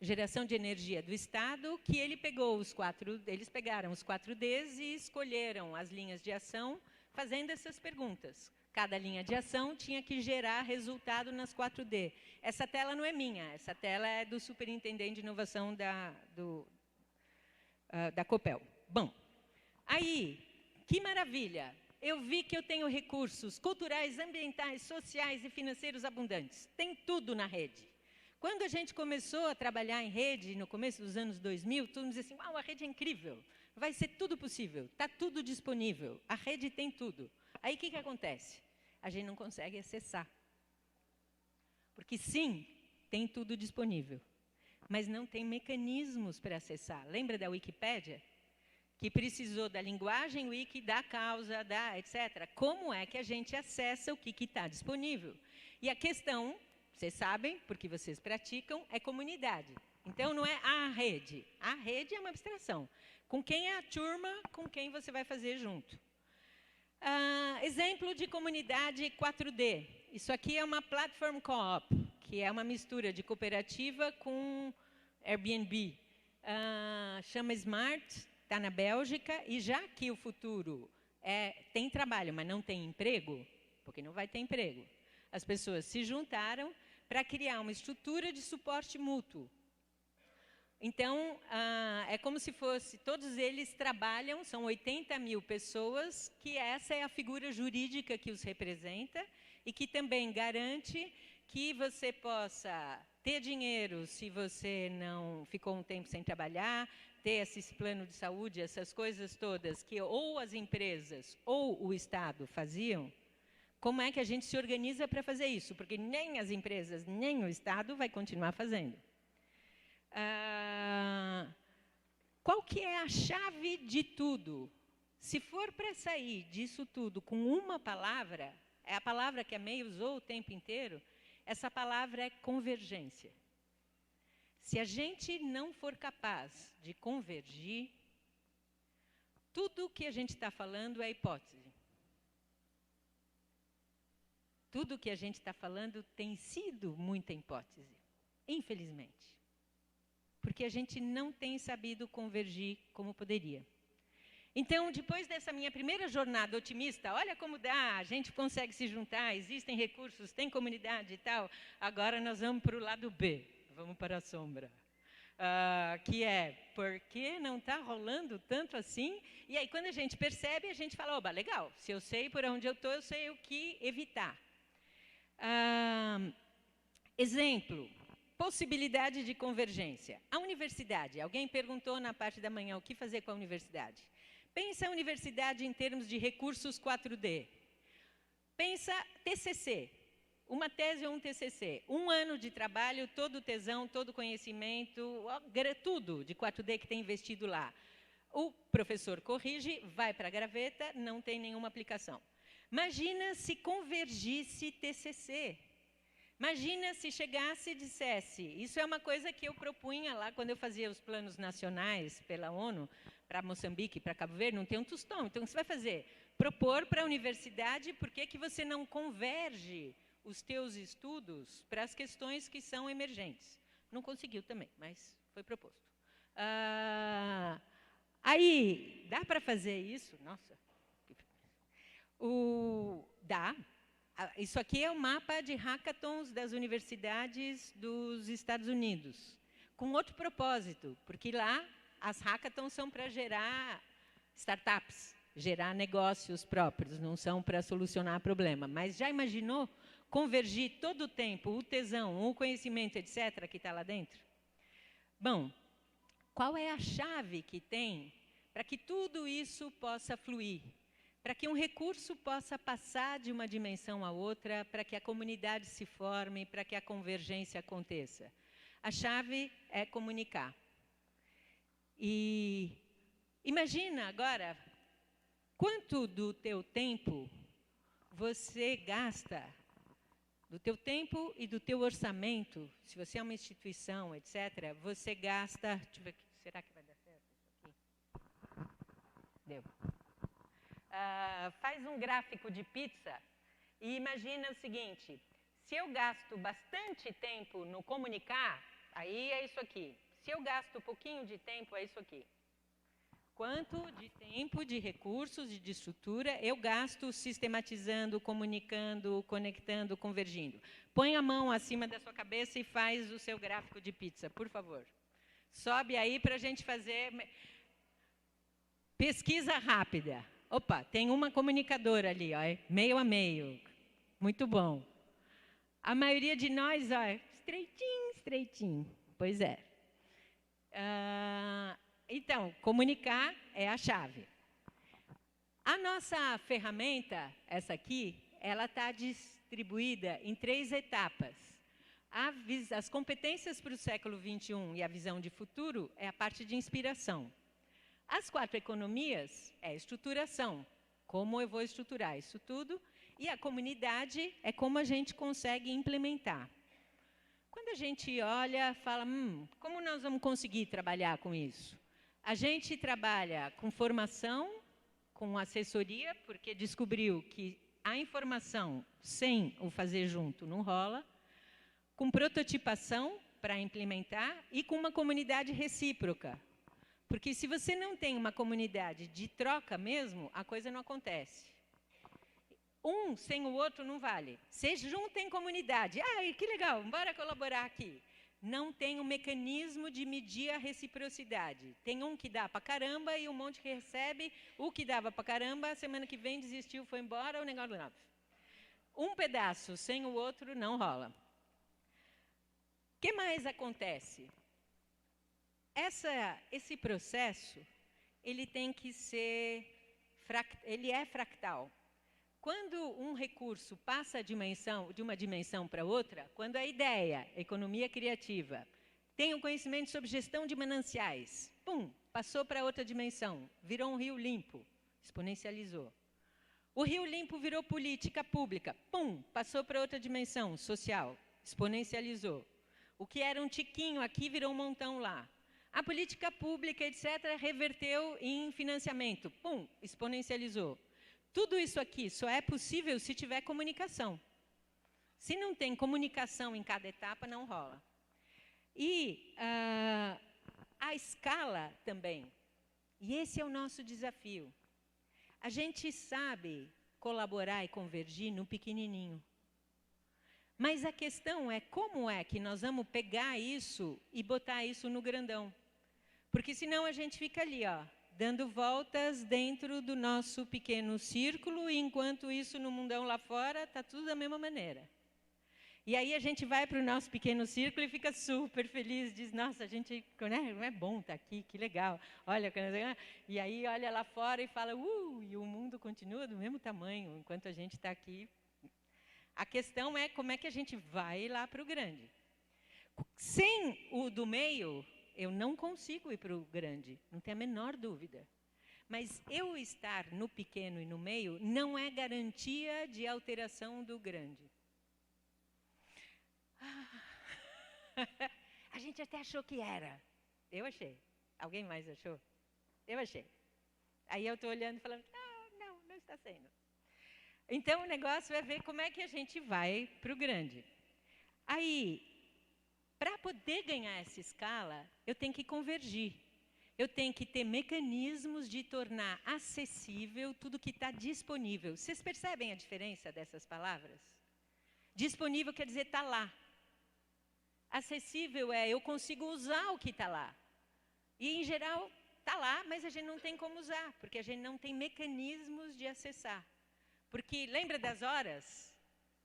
geração de energia do Estado, que eles pegaram os 4Ds e escolheram as linhas de ação fazendo essas perguntas. Cada linha de ação tinha que gerar resultado nas 4D. Essa tela não é minha, essa tela é do superintendente de inovação da Copel. Bom, aí, que maravilha! Eu vi que eu tenho recursos culturais, ambientais, sociais e financeiros abundantes. Tem tudo na rede. Quando a gente começou a trabalhar em rede, no começo dos anos 2000, todo mundo dizia assim, uau, a rede é incrível, vai ser tudo possível, está tudo disponível, a rede tem tudo. Aí, o que acontece? A gente não consegue acessar. Porque, sim, tem tudo disponível, mas não tem mecanismos para acessar. Lembra da Wikipédia? Que precisou da linguagem wiki, da causa, etc. Como é que a gente acessa o que está disponível? E a questão, vocês sabem, porque vocês praticam, é comunidade. Então, não é a rede. A rede é uma abstração. Com quem é a turma, com quem você vai fazer junto. Exemplo de comunidade 4D. Isso aqui é uma platform co-op, que é uma mistura de cooperativa com Airbnb. Chama Smart, está na Bélgica, e já que o futuro tem trabalho, mas não tem emprego, porque não vai ter emprego, as pessoas se juntaram para criar uma estrutura de suporte mútuo. Então, é como se fosse, todos eles trabalham, são 80 mil pessoas, que essa é a figura jurídica que os representa e que também garante que você possa ter dinheiro se você não ficou um tempo sem trabalhar, ter esse plano de saúde, essas coisas todas que ou as empresas ou o Estado faziam. Como é que a gente se organiza para fazer isso? Porque nem as empresas, nem o Estado vai continuar fazendo. Qual que é a chave de tudo? Se for para sair disso tudo com uma palavra, é a palavra que a May usou o tempo inteiro, essa palavra é convergência. Se a gente não for capaz de convergir, tudo o que a gente está falando é hipótese. Tudo o que a gente está falando tem sido muita hipótese, infelizmente. Porque a gente não tem sabido convergir como poderia. Então, depois dessa minha primeira jornada otimista, olha como dá, a gente consegue se juntar, existem recursos, tem comunidade e tal, agora nós vamos para o lado B, vamos para a sombra. Que é, por que não está rolando tanto assim? E aí, quando a gente percebe, a gente fala, oba, legal, se eu sei por onde eu estou, eu sei o que evitar. Exemplo, possibilidade de convergência. A universidade, alguém perguntou na parte da manhã o que fazer com a universidade. Pensa a universidade em termos de recursos 4D. Pensa TCC, uma tese ou um TCC. 1 ano de trabalho, todo tesão, todo conhecimento, tudo de 4D que tem investido lá. O professor corrige, vai para a gaveta, não tem nenhuma aplicação. Imagina se convergisse TCC. Imagina se chegasse e dissesse, isso é uma coisa que eu propunha lá quando eu fazia os planos nacionais pela ONU, para Moçambique, para Cabo Verde, não tem um tostão. Então, o que você vai fazer? Propor para a universidade por que você não converge os teus estudos para as questões que são emergentes. Não conseguiu também, mas foi proposto. Aí, dá para fazer isso? Nossa. Dá. Isso aqui é um mapa de hackathons das universidades dos Estados Unidos, com outro propósito, porque lá as hackathons são para gerar startups, gerar negócios próprios, não são para solucionar problema. Mas já imaginou convergir todo o tempo, o tesão, o conhecimento, etc., que está lá dentro? Bom, qual é a chave que tem para que tudo isso possa fluir? Para que um recurso possa passar de uma dimensão a outra, para que a comunidade se forme, para que a convergência aconteça. A chave é comunicar. E imagina agora quanto do teu tempo você gasta, do teu tempo e do teu orçamento, se você é uma instituição, etc., você gasta... Deixa eu ver, será que vai dar certo isso aqui? Deu. Faz um gráfico de pizza e imagina o seguinte, se eu gasto bastante tempo no comunicar, aí é isso aqui. Se eu gasto um pouquinho de tempo, é isso aqui. Quanto de tempo, de recursos e de estrutura eu gasto sistematizando, comunicando, conectando, convergindo? Põe a mão acima da sua cabeça e faz o seu gráfico de pizza, por favor. Sobe aí para a gente fazer... Pesquisa rápida. Opa, tem uma comunicadora ali, ó, meio a meio. Muito bom. A maioria de nós, ó, estreitinho, estreitinho. Pois é. Então, comunicar é a chave. A nossa ferramenta, essa aqui, ela está distribuída em 3 etapas. As competências para o século XXI e a visão de futuro é a parte de inspiração. As 4 economias é estruturação, como eu vou estruturar isso tudo, e a comunidade é como a gente consegue implementar. Quando a gente olha, fala, como nós vamos conseguir trabalhar com isso? A gente trabalha com formação, com assessoria, porque descobriu que a informação sem o fazer junto não rola, com prototipação para implementar e com uma comunidade recíproca. Porque se você não tem uma comunidade de troca mesmo, a coisa não acontece. Um sem o outro não vale. Se juntem comunidade. Que legal, bora colaborar aqui. Não tem um mecanismo de medir a reciprocidade. Tem um que dá pra caramba e um monte que recebe. O que dava pra caramba, a semana que vem desistiu, foi embora, o negócio não. Um pedaço sem o outro não rola. O que mais acontece? Esse processo, ele tem que ser, ele é fractal. Quando um recurso passa de uma dimensão para outra, quando a ideia, economia criativa, tem um conhecimento sobre gestão de mananciais, passou para outra dimensão, virou um rio limpo, exponencializou. O rio limpo virou política pública, passou para outra dimensão, social, exponencializou. O que era um tiquinho aqui virou um montão lá. A política pública, etc., reverteu em financiamento. Exponencializou. Tudo isso aqui só é possível se tiver comunicação. Se não tem comunicação em cada etapa, não rola. E a escala também. E esse é o nosso desafio. A gente sabe colaborar e convergir no pequenininho. Mas a questão é como é que nós vamos pegar isso e botar isso no grandão. Porque senão a gente fica ali, ó, dando voltas dentro do nosso pequeno círculo, e enquanto isso no mundão lá fora está tudo da mesma maneira. E aí a gente vai para o nosso pequeno círculo e fica super feliz, diz, nossa, a gente, não é bom estar aqui, que legal. Olha, e aí olha lá fora e fala, e o mundo continua do mesmo tamanho, enquanto a gente está aqui. A questão é como é que a gente vai lá para o grande. Sem o do meio, eu não consigo ir para o grande, não tem a menor dúvida. Mas eu estar no pequeno e no meio não é garantia de alteração do grande. A gente até achou que era. Eu achei. Alguém mais achou? Eu achei. Aí eu estou olhando e falando, não está sendo. Então, o negócio é ver como é que a gente vai para o grande. Aí, para poder ganhar essa escala, eu tenho que convergir. Eu tenho que ter mecanismos de tornar acessível tudo que está disponível. Vocês percebem a diferença dessas palavras? Disponível quer dizer está lá. Acessível é eu consigo usar o que está lá. E, em geral, está lá, mas a gente não tem como usar, porque a gente não tem mecanismos de acessar. Porque lembra das horas?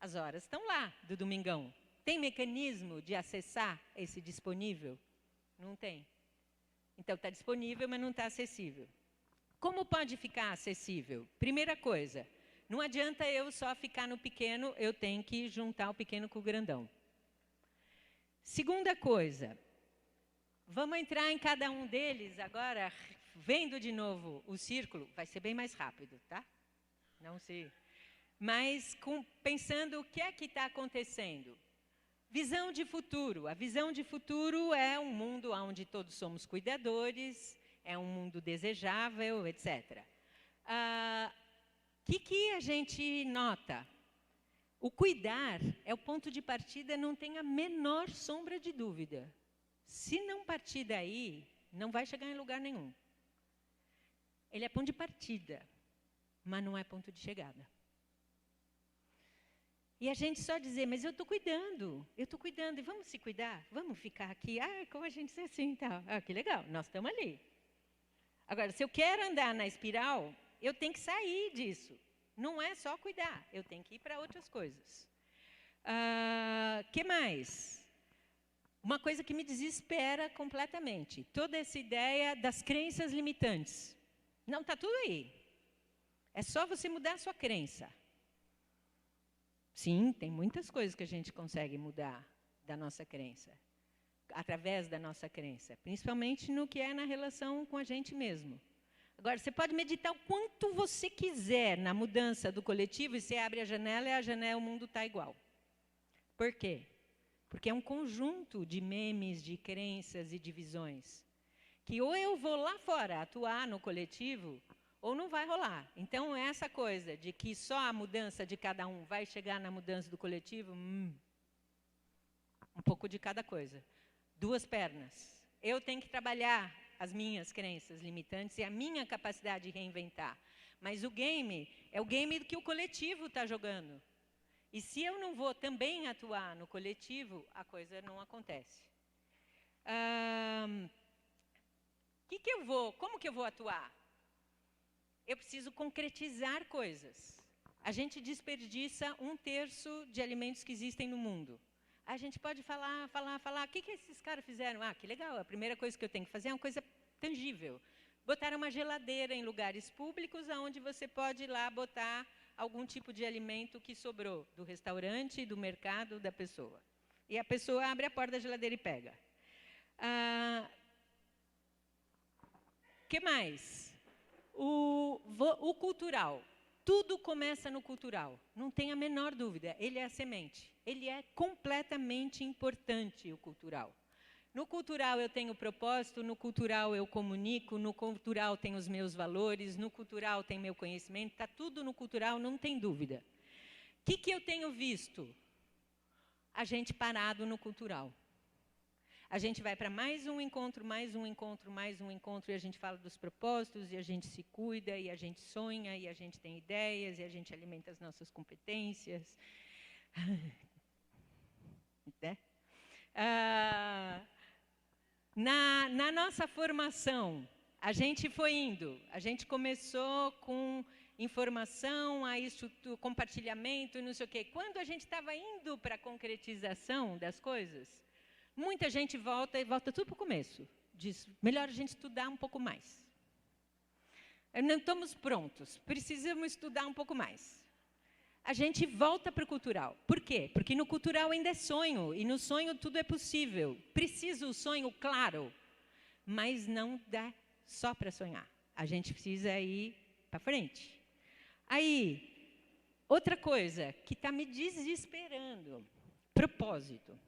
As horas estão lá, do domingão. Tem mecanismo de acessar esse disponível? Não tem. Então, está disponível, mas não está acessível. Como pode ficar acessível? Primeira coisa, não adianta eu só ficar no pequeno, eu tenho que juntar o pequeno com o grandão. Segunda coisa, vamos entrar em cada um deles agora, vendo de novo o círculo, vai ser bem mais rápido, tá? Não se... Mas pensando o que é que está acontecendo. Visão de futuro. A visão de futuro é um mundo onde todos somos cuidadores, é um mundo desejável, etc. Que a gente nota? O cuidar é o ponto de partida, não tem a menor sombra de dúvida. Se não partir daí, não vai chegar em lugar nenhum. Ele é ponto de partida, mas não é ponto de chegada. E a gente só dizer, mas eu estou cuidando, e vamos se cuidar, vamos ficar aqui, como a gente diz assim e tal. Que legal, nós estamos ali. Agora, se eu quero andar na espiral, eu tenho que sair disso. Não é só cuidar, eu tenho que ir para outras coisas. Que mais? Uma coisa que me desespera completamente, toda essa ideia das crenças limitantes. Não, está tudo aí. É só você mudar a sua crença. Sim, tem muitas coisas que a gente consegue mudar da nossa crença, através da nossa crença, principalmente no que é na relação com a gente mesmo. Agora, você pode meditar o quanto você quiser na mudança do coletivo e você abre a janela e o mundo está igual. Por quê? Porque é um conjunto de memes, de crenças e de visões, que ou eu vou lá fora atuar no coletivo, ou não vai rolar. Então, essa coisa de que só a mudança de cada um vai chegar na mudança do coletivo, um pouco de cada coisa. Duas pernas. Eu tenho que trabalhar as minhas crenças limitantes e a minha capacidade de reinventar. Mas o game é o game que o coletivo está jogando. E se eu não vou também atuar no coletivo, a coisa não acontece. Como que eu vou atuar? Eu preciso concretizar coisas. A gente desperdiça 1/3 de alimentos que existem no mundo. A gente pode falar. O que esses caras fizeram? Que legal, a primeira coisa que eu tenho que fazer é uma coisa tangível. Botar uma geladeira em lugares públicos onde você pode ir lá botar algum tipo de alimento que sobrou do restaurante, do mercado, da pessoa. E a pessoa abre a porta da geladeira e pega. Que mais? O cultural. Tudo começa no cultural. Não tem a menor dúvida. Ele é a semente. Ele é completamente importante, o cultural. No cultural eu tenho propósito, no cultural eu comunico, no cultural tem os meus valores, no cultural tem meu conhecimento, está tudo no cultural, não tem dúvida. O que eu tenho visto? A gente parado no cultural. A gente vai para mais um encontro, e a gente fala dos propósitos, e a gente se cuida, e a gente sonha, e a gente tem ideias, e a gente alimenta as nossas competências. Né? Na nossa formação, a gente foi indo, a gente começou com informação, compartilhamento e não sei o quê. Quando a gente estava indo para a concretização das coisas, muita gente volta tudo para o começo. Diz, melhor a gente estudar um pouco mais. Não estamos prontos, precisamos estudar um pouco mais. A gente volta para o cultural. Por quê? Porque no cultural ainda é sonho, e no sonho tudo é possível. Precisa o sonho, claro, mas não dá só para sonhar. A gente precisa ir para frente. Aí, outra coisa que está me desesperando, propósito.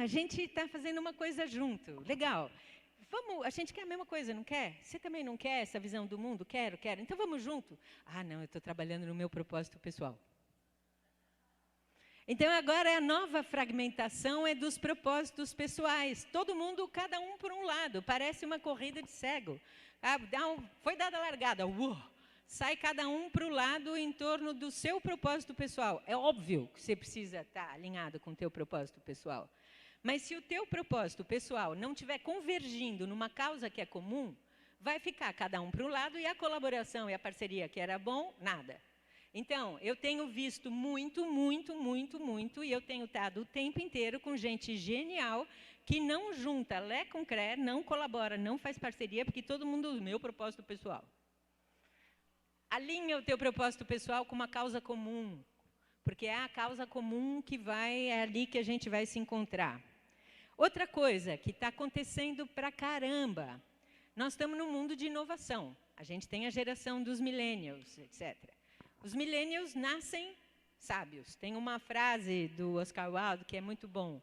A gente está fazendo uma coisa junto, legal. A gente quer a mesma coisa, não quer? Você também não quer essa visão do mundo? Quero. Então vamos junto. Não, eu estou trabalhando no meu propósito pessoal. Então agora a nova fragmentação é dos propósitos pessoais. Todo mundo, cada um por um lado. Parece uma corrida de cego. Foi dada a largada. Sai cada um para o lado em torno do seu propósito pessoal. É óbvio que você precisa estar alinhado com o teu propósito pessoal. Mas se o teu propósito pessoal não estiver convergindo numa causa que é comum, vai ficar cada um para um lado e a colaboração e a parceria que era bom, nada. Então, eu tenho visto muito, e eu tenho estado o tempo inteiro com gente genial que não junta Lé com Cré, não colabora, não faz parceria, porque todo mundo usa o meu propósito pessoal. Alinha o teu propósito pessoal com uma causa comum, porque é a causa comum que é ali que a gente vai se encontrar. Outra coisa que está acontecendo pra caramba, nós estamos num mundo de inovação. A gente tem a geração dos millennials, etc. Os millennials nascem sábios. Tem uma frase do Oscar Wilde que é muito boa.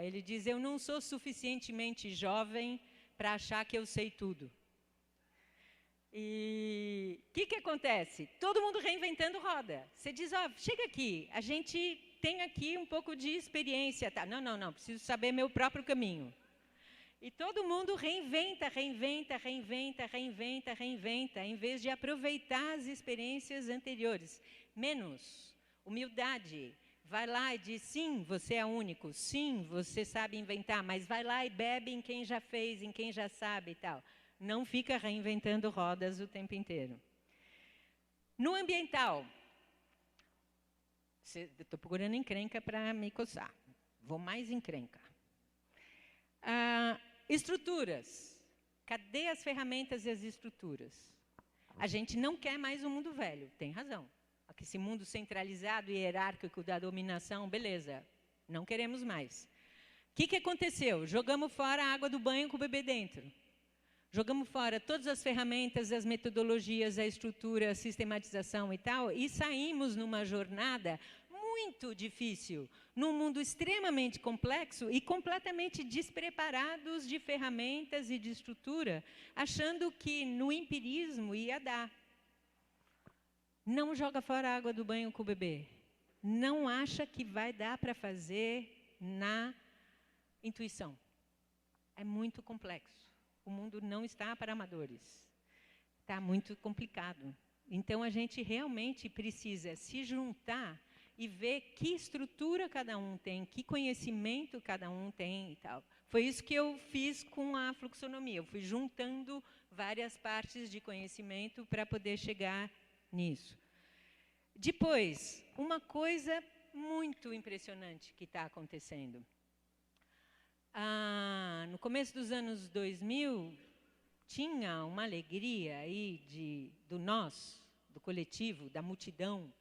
Ele diz: eu não sou suficientemente jovem para achar que eu sei tudo. E o que acontece? Todo mundo reinventando roda. Você diz: chega aqui, a gente tem aqui um pouco de experiência. Tá? Não, preciso saber meu próprio caminho. E todo mundo reinventa, em vez de aproveitar as experiências anteriores. Menos humildade. Vai lá e diz: sim, você é único, sim, você sabe inventar, mas vai lá e bebe em quem já fez, em quem já sabe e tal. Não fica reinventando rodas o tempo inteiro. No ambiental, estou procurando encrenca para me coçar. Vou mais encrenca. Estruturas. Cadê as ferramentas e as estruturas? A gente não quer mais um mundo velho, tem razão. Esse mundo centralizado e hierárquico da dominação, beleza, não queremos mais. O que aconteceu? Jogamos fora a água do banho com o bebê dentro. Jogamos fora todas as ferramentas, as metodologias, a estrutura, a sistematização e tal, e saímos numa jornada muito difícil, num mundo extremamente complexo e completamente despreparados de ferramentas e de estrutura, achando que no empirismo ia dar. Não joga fora a água do banho com o bebê. Não acha que vai dar para fazer na intuição. É muito complexo. O mundo não está para amadores. Está muito complicado. Então, a gente realmente precisa se juntar e ver que estrutura cada um tem, que conhecimento cada um tem e tal. Foi isso que eu fiz com a fluxonomia. Eu fui juntando várias partes de conhecimento para poder chegar nisso. Depois, uma coisa muito impressionante que está acontecendo. No começo dos anos 2000, tinha uma alegria aí do nós, do coletivo, da multidão,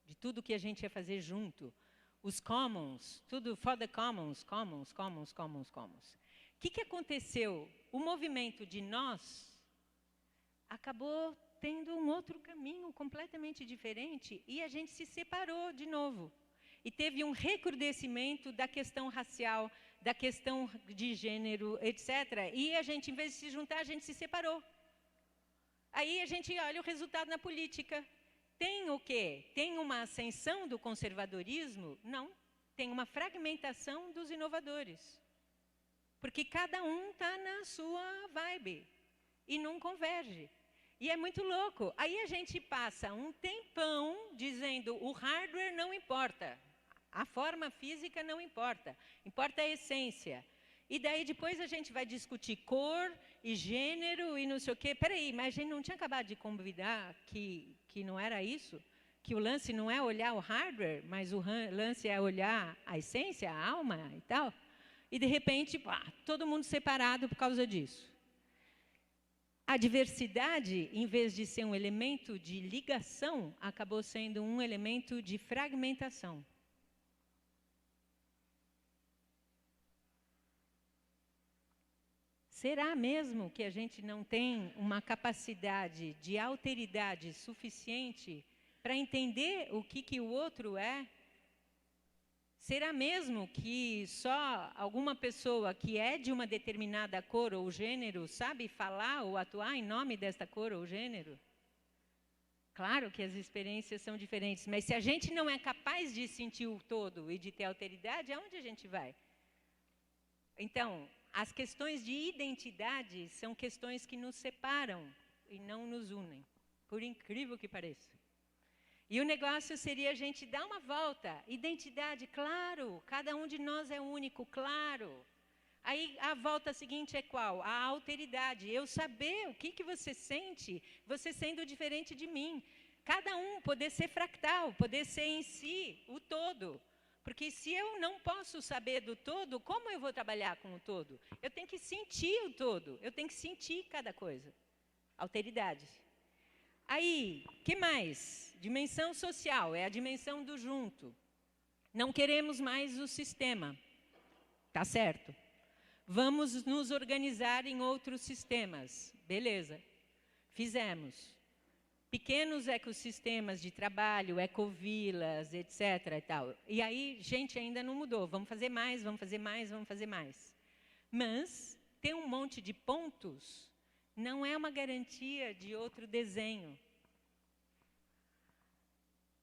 de tudo que a gente ia fazer junto. Os commons, tudo for the commons. O que aconteceu? O movimento de nós acabou tendo um outro caminho completamente diferente e a gente se separou de novo. E teve um recrudescimento da questão racial, da questão de gênero, etc. E a gente, em vez de se juntar, a gente se separou. Aí a gente olha o resultado na política. Tem o quê? Tem uma ascensão do conservadorismo? Não. Tem uma fragmentação dos inovadores. Porque cada um está na sua vibe e não converge. E é muito louco. Aí a gente passa um tempão dizendo o hardware não importa. A forma física não importa. Importa a essência. E daí depois a gente vai discutir cor e gênero e não sei o quê. Peraí, mas a gente não tinha acabado de convidar que não era isso? Que o lance não é olhar o hardware, mas o lance é olhar a essência, a alma e tal? E de repente, todo mundo separado por causa disso. A diversidade, em vez de ser um elemento de ligação, acabou sendo um elemento de fragmentação. Será mesmo que a gente não tem uma capacidade de alteridade suficiente para entender o que o outro é? Será mesmo que só alguma pessoa que é de uma determinada cor ou gênero sabe falar ou atuar em nome desta cor ou gênero? Claro que as experiências são diferentes, mas se a gente não é capaz de sentir o todo e de ter alteridade, aonde a gente vai? Então, as questões de identidade são questões que nos separam e não nos unem, por incrível que pareça. E o negócio seria a gente dar uma volta. Identidade, claro, cada um de nós é único, claro. Aí a volta seguinte é qual? A alteridade. Eu saber o que você sente, você sendo diferente de mim. Cada um poder ser fractal, poder ser em si o todo. Porque se eu não posso saber do todo, como eu vou trabalhar com o todo? Eu tenho que sentir o todo, eu tenho que sentir cada coisa. Alteridade. Aí, que mais? Dimensão social, é a dimensão do junto. Não queremos mais o sistema. Tá certo. Vamos nos organizar em outros sistemas. Beleza. Fizemos. Pequenos ecossistemas de trabalho, ecovilas, etc. E tal. E aí, gente, ainda não mudou. Vamos fazer mais, vamos fazer mais, vamos fazer mais. Mas ter um monte de pontos não é uma garantia de outro desenho.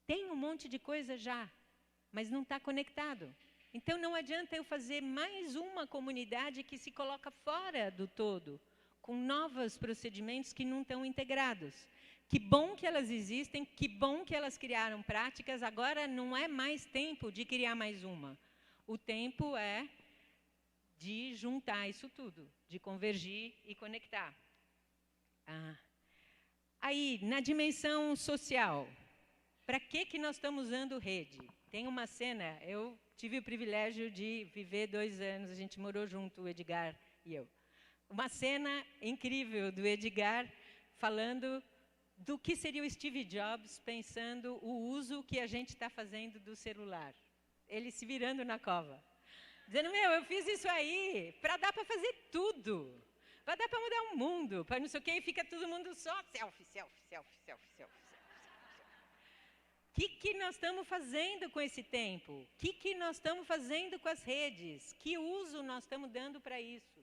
Tem um monte de coisa já, mas não está conectado. Então, não adianta eu fazer mais uma comunidade que se coloca fora do todo, com novos procedimentos que não estão integrados. Que bom que elas existem, que bom que elas criaram práticas, agora não é mais tempo de criar mais uma. O tempo é de juntar isso tudo, de convergir e conectar. Aí, na dimensão social, para que nós estamos usando rede? Tem uma cena, eu tive o privilégio de viver 2 anos, a gente morou junto, o Edgar e eu. Uma cena incrível do Edgar falando do que seria o Steve Jobs pensando o uso que a gente está fazendo do celular. Ele se virando na cova. Dizendo, eu fiz isso aí para dar para fazer tudo. Para dar para mudar o mundo, para não sei o quê, e fica todo mundo só selfie, selfie, selfie, selfie, selfie. O que nós estamos fazendo com esse tempo? O que nós estamos fazendo com as redes? Que uso nós estamos dando para isso?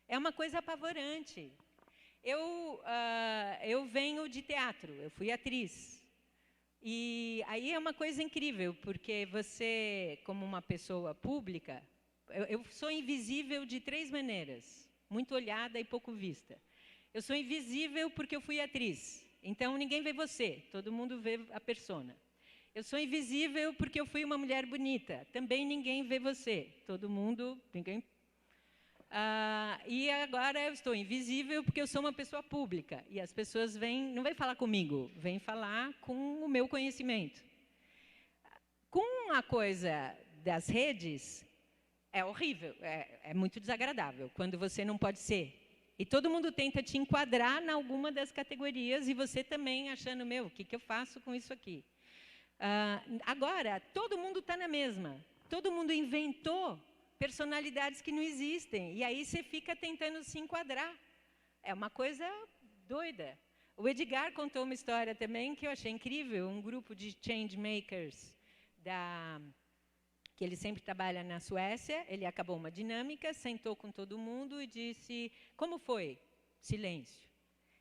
É uma coisa apavorante. Eu venho de teatro, eu fui atriz. E aí é uma coisa incrível, porque você, como uma pessoa pública, eu sou invisível de 3 maneiras, muito olhada e pouco vista. Eu sou invisível porque eu fui atriz, então ninguém vê você, todo mundo vê a persona. Eu sou invisível porque eu fui uma mulher bonita, também ninguém vê você, todo mundo, ninguém. E agora eu estou invisível porque eu sou uma pessoa pública. E as pessoas não vêm falar comigo, vêm falar com o meu conhecimento. Com a coisa das redes, é horrível, é muito desagradável, quando você não pode ser. E todo mundo tenta te enquadrar em alguma das categorias, e você também achando, o que eu faço com isso aqui? Agora, todo mundo está na mesma. Todo mundo inventou personalidades que não existem. E aí você fica tentando se enquadrar. É uma coisa doida. O Edgar contou uma história também que eu achei incrível. Um grupo de change makers, que ele sempre trabalha na Suécia. Ele acabou uma dinâmica, sentou com todo mundo e disse, como foi? Silêncio.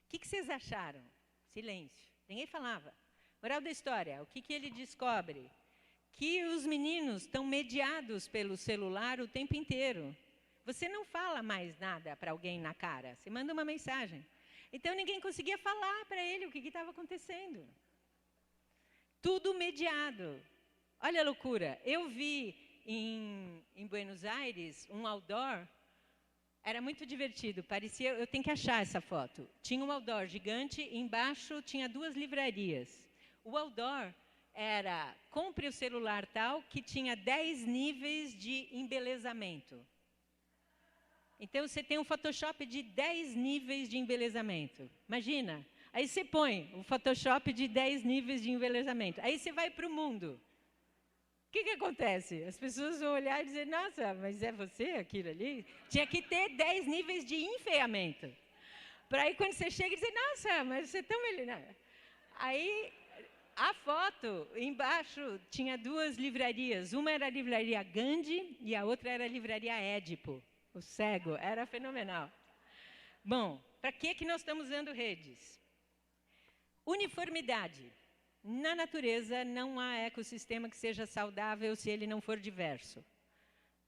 O que vocês acharam? Silêncio. Ninguém falava. Moral da história, o que ele descobre? Que os meninos estão mediados pelo celular o tempo inteiro. Você não fala mais nada para alguém na cara, você manda uma mensagem. Então, ninguém conseguia falar para ele o que estava acontecendo. Tudo mediado. Olha a loucura. Eu vi em Buenos Aires um outdoor, era muito divertido, parecia, eu tenho que achar essa foto. Tinha um outdoor gigante, embaixo tinha 2 livrarias. O outdoor era, compre o celular tal, que tinha 10 níveis de embelezamento. Então, você tem um Photoshop de 10 níveis de embelezamento. Imagina. Aí você põe o Photoshop de 10 níveis de embelezamento. Aí você vai para o mundo. O que acontece? As pessoas vão olhar e dizer, nossa, mas é você aquilo ali? Tinha que ter 10 níveis de enfeiamento. Para aí, quando você chega e dizer, nossa, mas você é tão melhor. Aí, a foto, embaixo, tinha 2 livrarias. Uma era a livraria Gandhi e a outra era a livraria Édipo. O cego, era fenomenal. Bom, para que nós estamos usando redes? Uniformidade. Na natureza, não há ecossistema que seja saudável se ele não for diverso.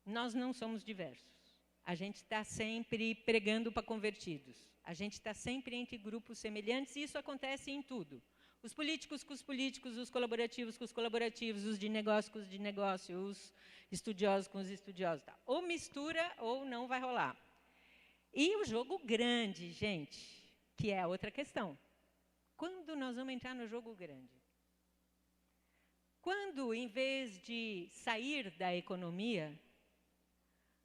Nós não somos diversos. A gente está sempre pregando para convertidos. A gente está sempre entre grupos semelhantes e isso acontece em tudo. Os políticos com os políticos, os colaborativos com os colaborativos, os de negócio com os de negócio, os estudiosos com os estudiosos. Tá. Ou mistura ou não vai rolar. E o jogo grande, gente, que é a outra questão. Quando nós vamos entrar no jogo grande? Quando, em vez de sair da economia,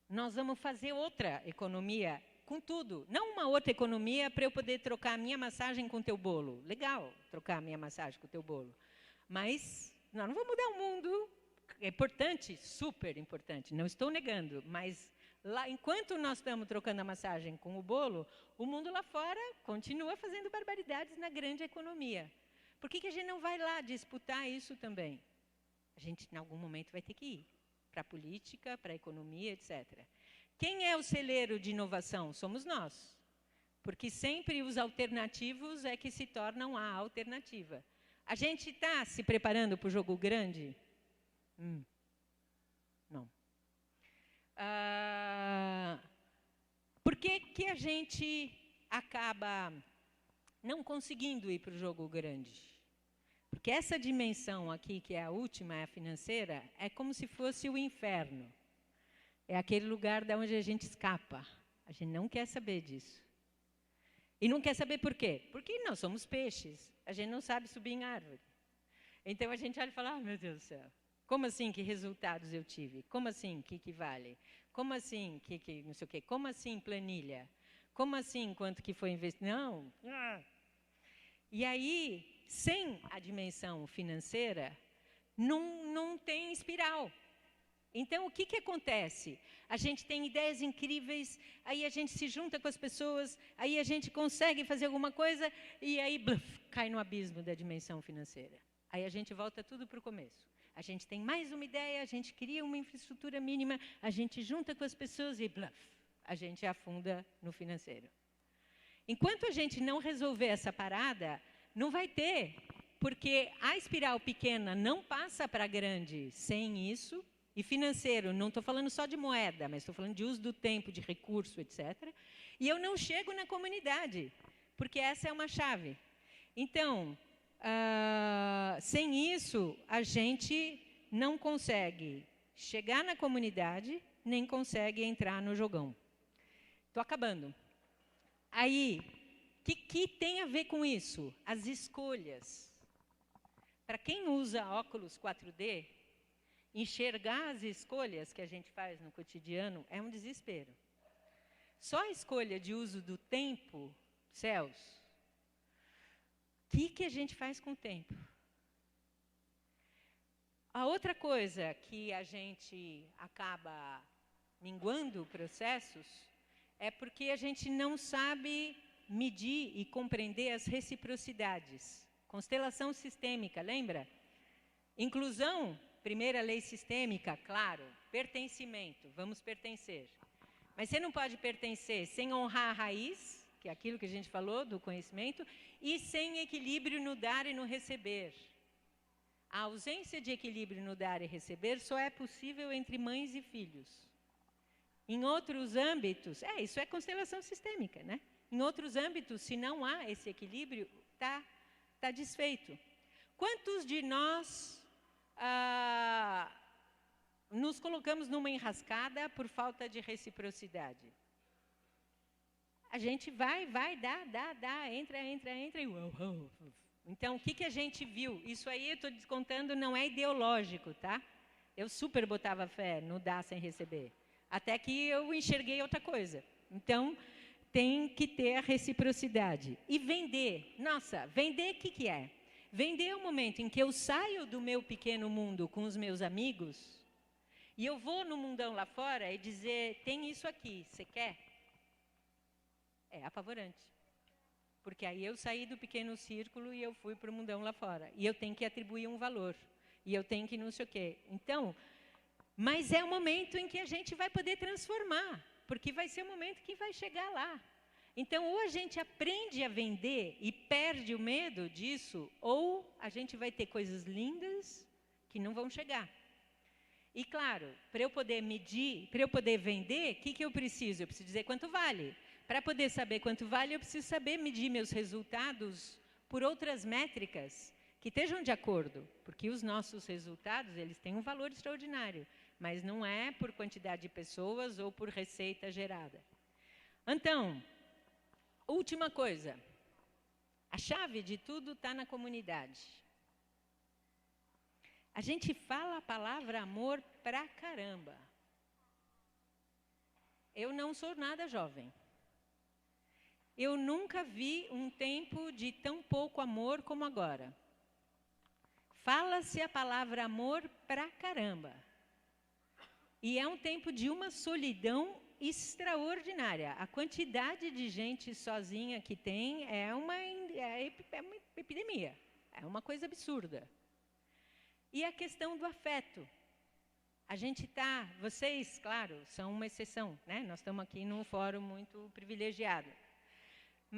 nós vamos fazer outra economia com tudo. Não uma outra economia para eu poder trocar a minha massagem com o teu bolo. Legal, trocar a minha massagem com o teu bolo. Mas nós não vamos mudar o mundo. É importante, super importante, não estou negando, mas lá, enquanto nós estamos trocando a massagem com o bolo, o mundo lá fora continua fazendo barbaridades na grande economia. Por que a gente não vai lá disputar isso também? A gente, em algum momento, vai ter que ir para a política, para a economia, etc. Quem é o celeiro de inovação? Somos nós. Porque sempre os alternativos é que se tornam a alternativa. A gente está se preparando para o jogo grande? Não. Por que a gente acaba não conseguindo ir para o jogo grande? Porque essa dimensão aqui, que é a última, é a financeira, é como se fosse o inferno. É aquele lugar de onde a gente escapa. A gente não quer saber disso. E não quer saber por quê? Porque nós somos peixes. A gente não sabe subir em árvore. Então a gente olha e fala, meu Deus do céu. Como assim, que resultados eu tive? Como assim, que vale? Como assim, que não sei o quê? Como assim, planilha? Como assim, quanto que foi investido? Não. E aí, sem a dimensão financeira, não tem espiral. Então, o que acontece? A gente tem ideias incríveis, aí a gente se junta com as pessoas, aí a gente consegue fazer alguma coisa, e aí cai no abismo da dimensão financeira. Aí a gente volta tudo para o começo. A gente tem mais uma ideia, a gente cria uma infraestrutura mínima, a gente junta com as pessoas e a gente afunda no financeiro. Enquanto a gente não resolver essa parada, não vai ter, porque a espiral pequena não passa para a grande sem isso, e financeiro, não estou falando só de moeda, mas estou falando de uso do tempo, de recurso, etc. E eu não chego na comunidade, porque essa é uma chave. Então, sem isso, a gente não consegue chegar na comunidade, nem consegue entrar no jogão. Estou acabando. Aí, o que tem a ver com isso? As escolhas. Para quem usa óculos 4D, enxergar as escolhas que a gente faz no cotidiano é um desespero. Só a escolha de uso do tempo, céus, o que a gente faz com o tempo? A outra coisa que a gente acaba minguando processos é porque a gente não sabe medir e compreender as reciprocidades. Constelação sistêmica, lembra? Inclusão, primeira lei sistêmica, claro. Pertencimento, vamos pertencer. Mas você não pode pertencer sem honrar a raiz, que é aquilo que a gente falou do conhecimento, e sem equilíbrio no dar e no receber. A ausência de equilíbrio no dar e receber só é possível entre mães e filhos. Em outros âmbitos, isso é constelação sistêmica, né? Em outros âmbitos, se não há esse equilíbrio, tá desfeito. Quantos de nós nos colocamos numa enrascada por falta de reciprocidade? A gente vai, dá, entra, e uau. Então, o que a gente viu? Isso aí, eu estou descontando, não é ideológico, tá? Eu super botava fé no dar sem receber. Até que eu enxerguei outra coisa. Então, tem que ter a reciprocidade. E vender. Nossa, vender o que é? Vender é o momento em que eu saio do meu pequeno mundo com os meus amigos e eu vou no mundão lá fora e dizer, tem isso aqui, você quer? É apavorante. Porque aí eu saí do pequeno círculo e eu fui para o mundão lá fora. E eu tenho que atribuir um valor. E eu tenho que não sei o quê. Então, mas é o momento em que a gente vai poder transformar. Porque vai ser o momento que vai chegar lá. Então, ou a gente aprende a vender e perde o medo disso, ou a gente vai ter coisas lindas que não vão chegar. E, claro, para eu poder medir, para eu poder vender, o que eu preciso? Eu preciso dizer quanto vale. Para poder saber quanto vale, eu preciso saber medir meus resultados por outras métricas que estejam de acordo, porque os nossos resultados, eles têm um valor extraordinário, mas não é por quantidade de pessoas ou por receita gerada. Então, última coisa, a chave de tudo está na comunidade. A gente fala a palavra amor pra caramba. Eu não sou nada jovem. eu nunca vi um tempo de tão pouco amor como agora. Fala-se a palavra amor pra caramba. E é um tempo de uma solidão extraordinária. A quantidade de gente sozinha que tem é uma epidemia. É uma coisa absurda. E a questão do afeto. A gente está, vocês, claro, são uma exceção, né? Nós estamos aqui num fórum muito privilegiado.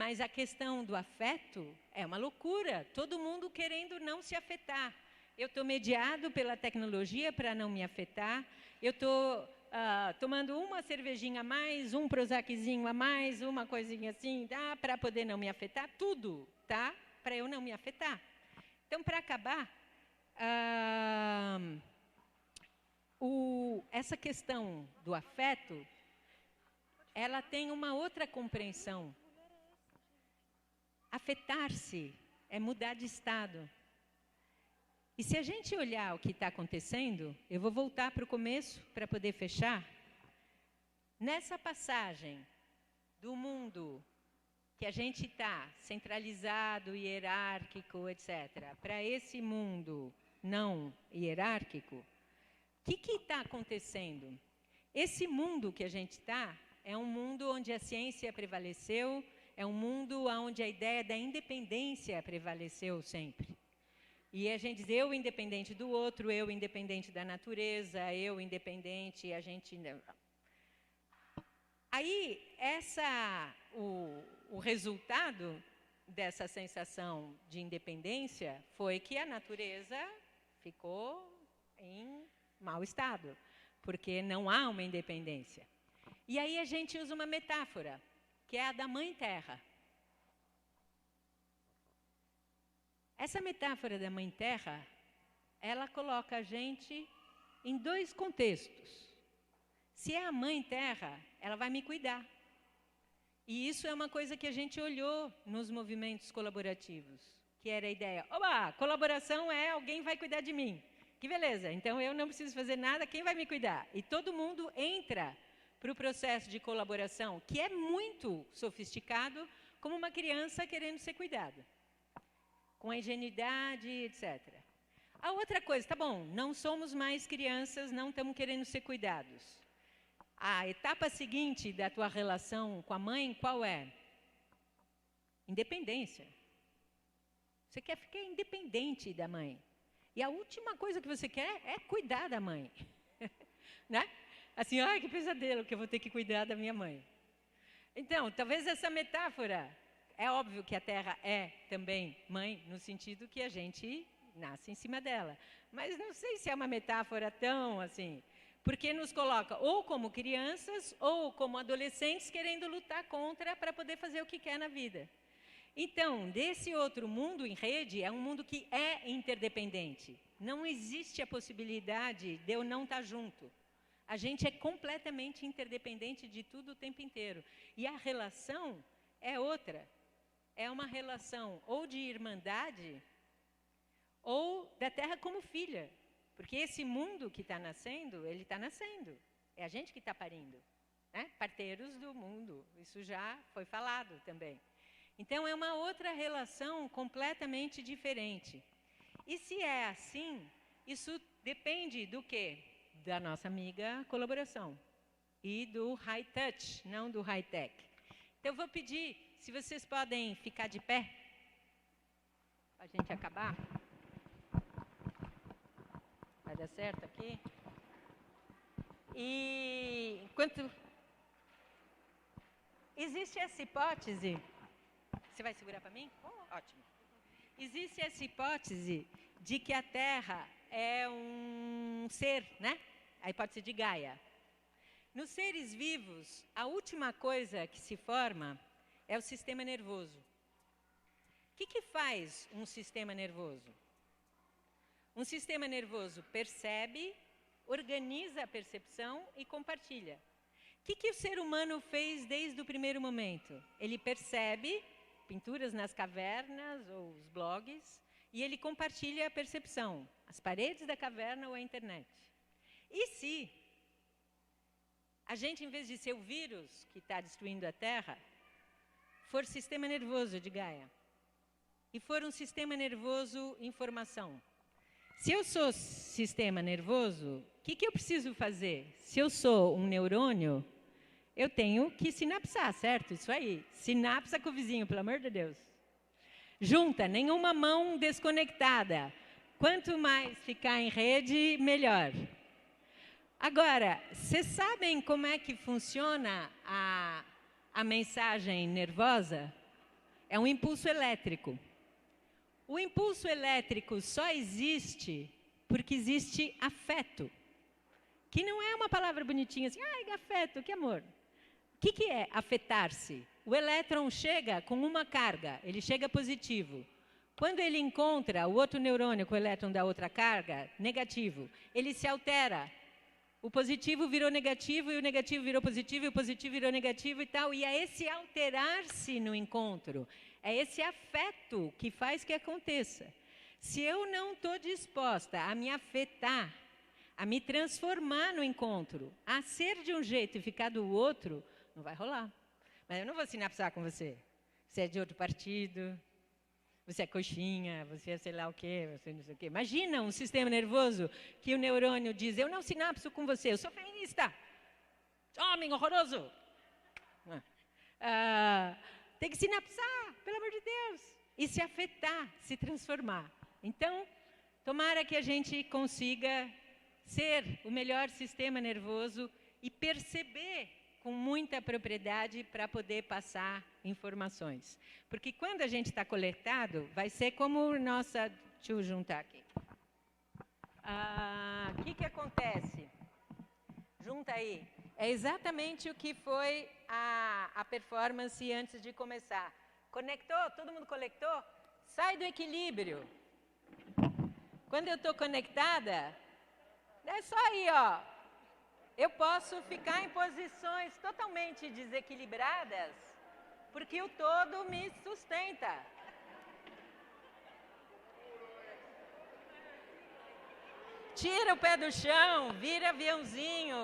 Mas a questão do afeto é uma loucura. Todo mundo querendo não se afetar. Eu estou mediado pela tecnologia para não me afetar. Eu estou tomando uma cervejinha a mais, um Prozaczinho a mais, uma coisinha assim, tá? Para poder não me afetar. Tudo, tá? Para eu não me afetar. Então, para acabar, essa questão do afeto, ela tem uma outra compreensão. Afetar-se é mudar de estado. E se a gente olhar o que está acontecendo, eu vou voltar para o começo para poder fechar. Nessa passagem do mundo que a gente está centralizado, hierárquico, etc., para esse mundo não hierárquico, o que está acontecendo? Esse mundo que a gente está é um mundo onde a ciência prevaleceu, é um mundo onde a ideia da independência prevaleceu sempre. E a gente diz, eu independente do outro, eu independente da natureza, eu independente, a gente... Aí, o resultado dessa sensação de independência foi que a natureza ficou em mau estado, porque não há uma independência. E aí a gente usa uma metáfora, que é a da Mãe Terra. Essa metáfora da Mãe Terra, ela coloca a gente em dois contextos. Se é a Mãe Terra, ela vai me cuidar. E isso é uma coisa que a gente olhou nos movimentos colaborativos, que era a ideia, oba, colaboração é alguém vai cuidar de mim. Que beleza, então eu não preciso fazer nada, quem vai me cuidar? E todo mundo entra para o processo de colaboração, que é muito sofisticado, como uma criança querendo ser cuidada. Com a ingenuidade, etc. A outra coisa, tá bom, não somos mais crianças, não estamos querendo ser cuidados. A etapa seguinte da tua relação com a mãe, qual é? Independência. Você quer ficar independente da mãe. E a última coisa que você quer é cuidar da mãe. Né? Assim, ai, que pesadelo que eu vou ter que cuidar da minha mãe. Então, talvez essa metáfora... É óbvio que a Terra é também mãe, no sentido que a gente nasce em cima dela. Mas não sei se é uma metáfora tão assim, porque nos coloca ou como crianças ou como adolescentes querendo lutar contra para poder fazer o que quer na vida. Então, desse outro mundo em rede, é um mundo que é interdependente. Não existe a possibilidade de eu não estar junto. A gente é completamente interdependente de tudo o tempo inteiro. E a relação é outra. É uma relação ou de irmandade ou da Terra como filha. Porque esse mundo que está nascendo, ele está nascendo. É a gente que está parindo. Né? Parteiros do mundo. Isso já foi falado também. Então, é uma outra relação completamente diferente. E se é assim, isso depende do quê? Da nossa amiga colaboração. E do high touch, não do high tech. Então, eu vou pedir, se vocês podem ficar de pé, para a gente acabar. Vai dar certo aqui? E enquanto... Existe essa hipótese... Você vai segurar para mim? Oh, ótimo. Existe essa hipótese de que a Terra é um ser, né? A hipótese de Gaia. Nos seres vivos, a última coisa que se forma é o sistema nervoso. O que faz um sistema nervoso? Um sistema nervoso percebe, organiza a percepção e compartilha. O que o ser humano fez desde o primeiro momento? Ele percebe pinturas nas cavernas ou os blogs e ele compartilha a percepção, as paredes da caverna ou a internet. E se a gente, em vez de ser o vírus que está destruindo a Terra, for sistema nervoso de Gaia e for um sistema nervoso informação. Se eu sou sistema nervoso, o que eu preciso fazer? Se eu sou um neurônio, eu tenho que sinapsar, certo? Isso aí. Sinapsa com o vizinho, pelo amor de Deus. Junta, nenhuma mão desconectada. Quanto mais ficar em rede, melhor. Agora, vocês sabem como é que funciona a mensagem nervosa? É um impulso elétrico. O impulso elétrico só existe porque existe afeto. Que não é uma palavra bonitinha assim, ai, afeto, que amor. O que é afetar-se? O elétron chega com uma carga, ele chega positivo. Quando ele encontra o outro neurônio com o elétron da outra carga, negativo, ele se altera. O positivo virou negativo, e o negativo virou positivo, e o positivo virou negativo e tal. E é esse alterar-se no encontro, é esse afeto que faz que aconteça. Se eu não estou disposta a me afetar, a me transformar no encontro, a ser de um jeito e ficar do outro, não vai rolar. Mas eu não vou sinapsar com você. Você é de outro partido, você é coxinha, você é sei lá o quê, você não sei o quê. Imagina um sistema nervoso que o neurônio diz, eu não sinapso com você, eu sou feminista. Homem horroroso. Tem que sinapsar, pelo amor de Deus. E se afetar, se transformar. Então, tomara que a gente consiga ser o melhor sistema nervoso e perceber com muita propriedade para poder passar informações. Porque quando a gente está coletado, vai ser como nossa... Deixa eu juntar aqui. O que acontece? Junta aí. É exatamente o que foi a performance antes de começar. Conectou? Todo mundo conectou? Sai do equilíbrio. Quando eu estou conectada, é só aí, ó. Eu posso ficar em posições totalmente desequilibradas, porque o todo me sustenta. Tira o pé do chão, vira aviãozinho,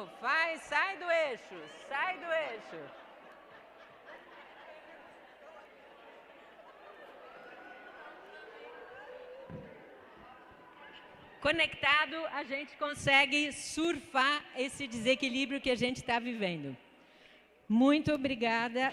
sai do eixo, sai do eixo. Conectado, a gente consegue surfar esse desequilíbrio que a gente está vivendo. Muito obrigada.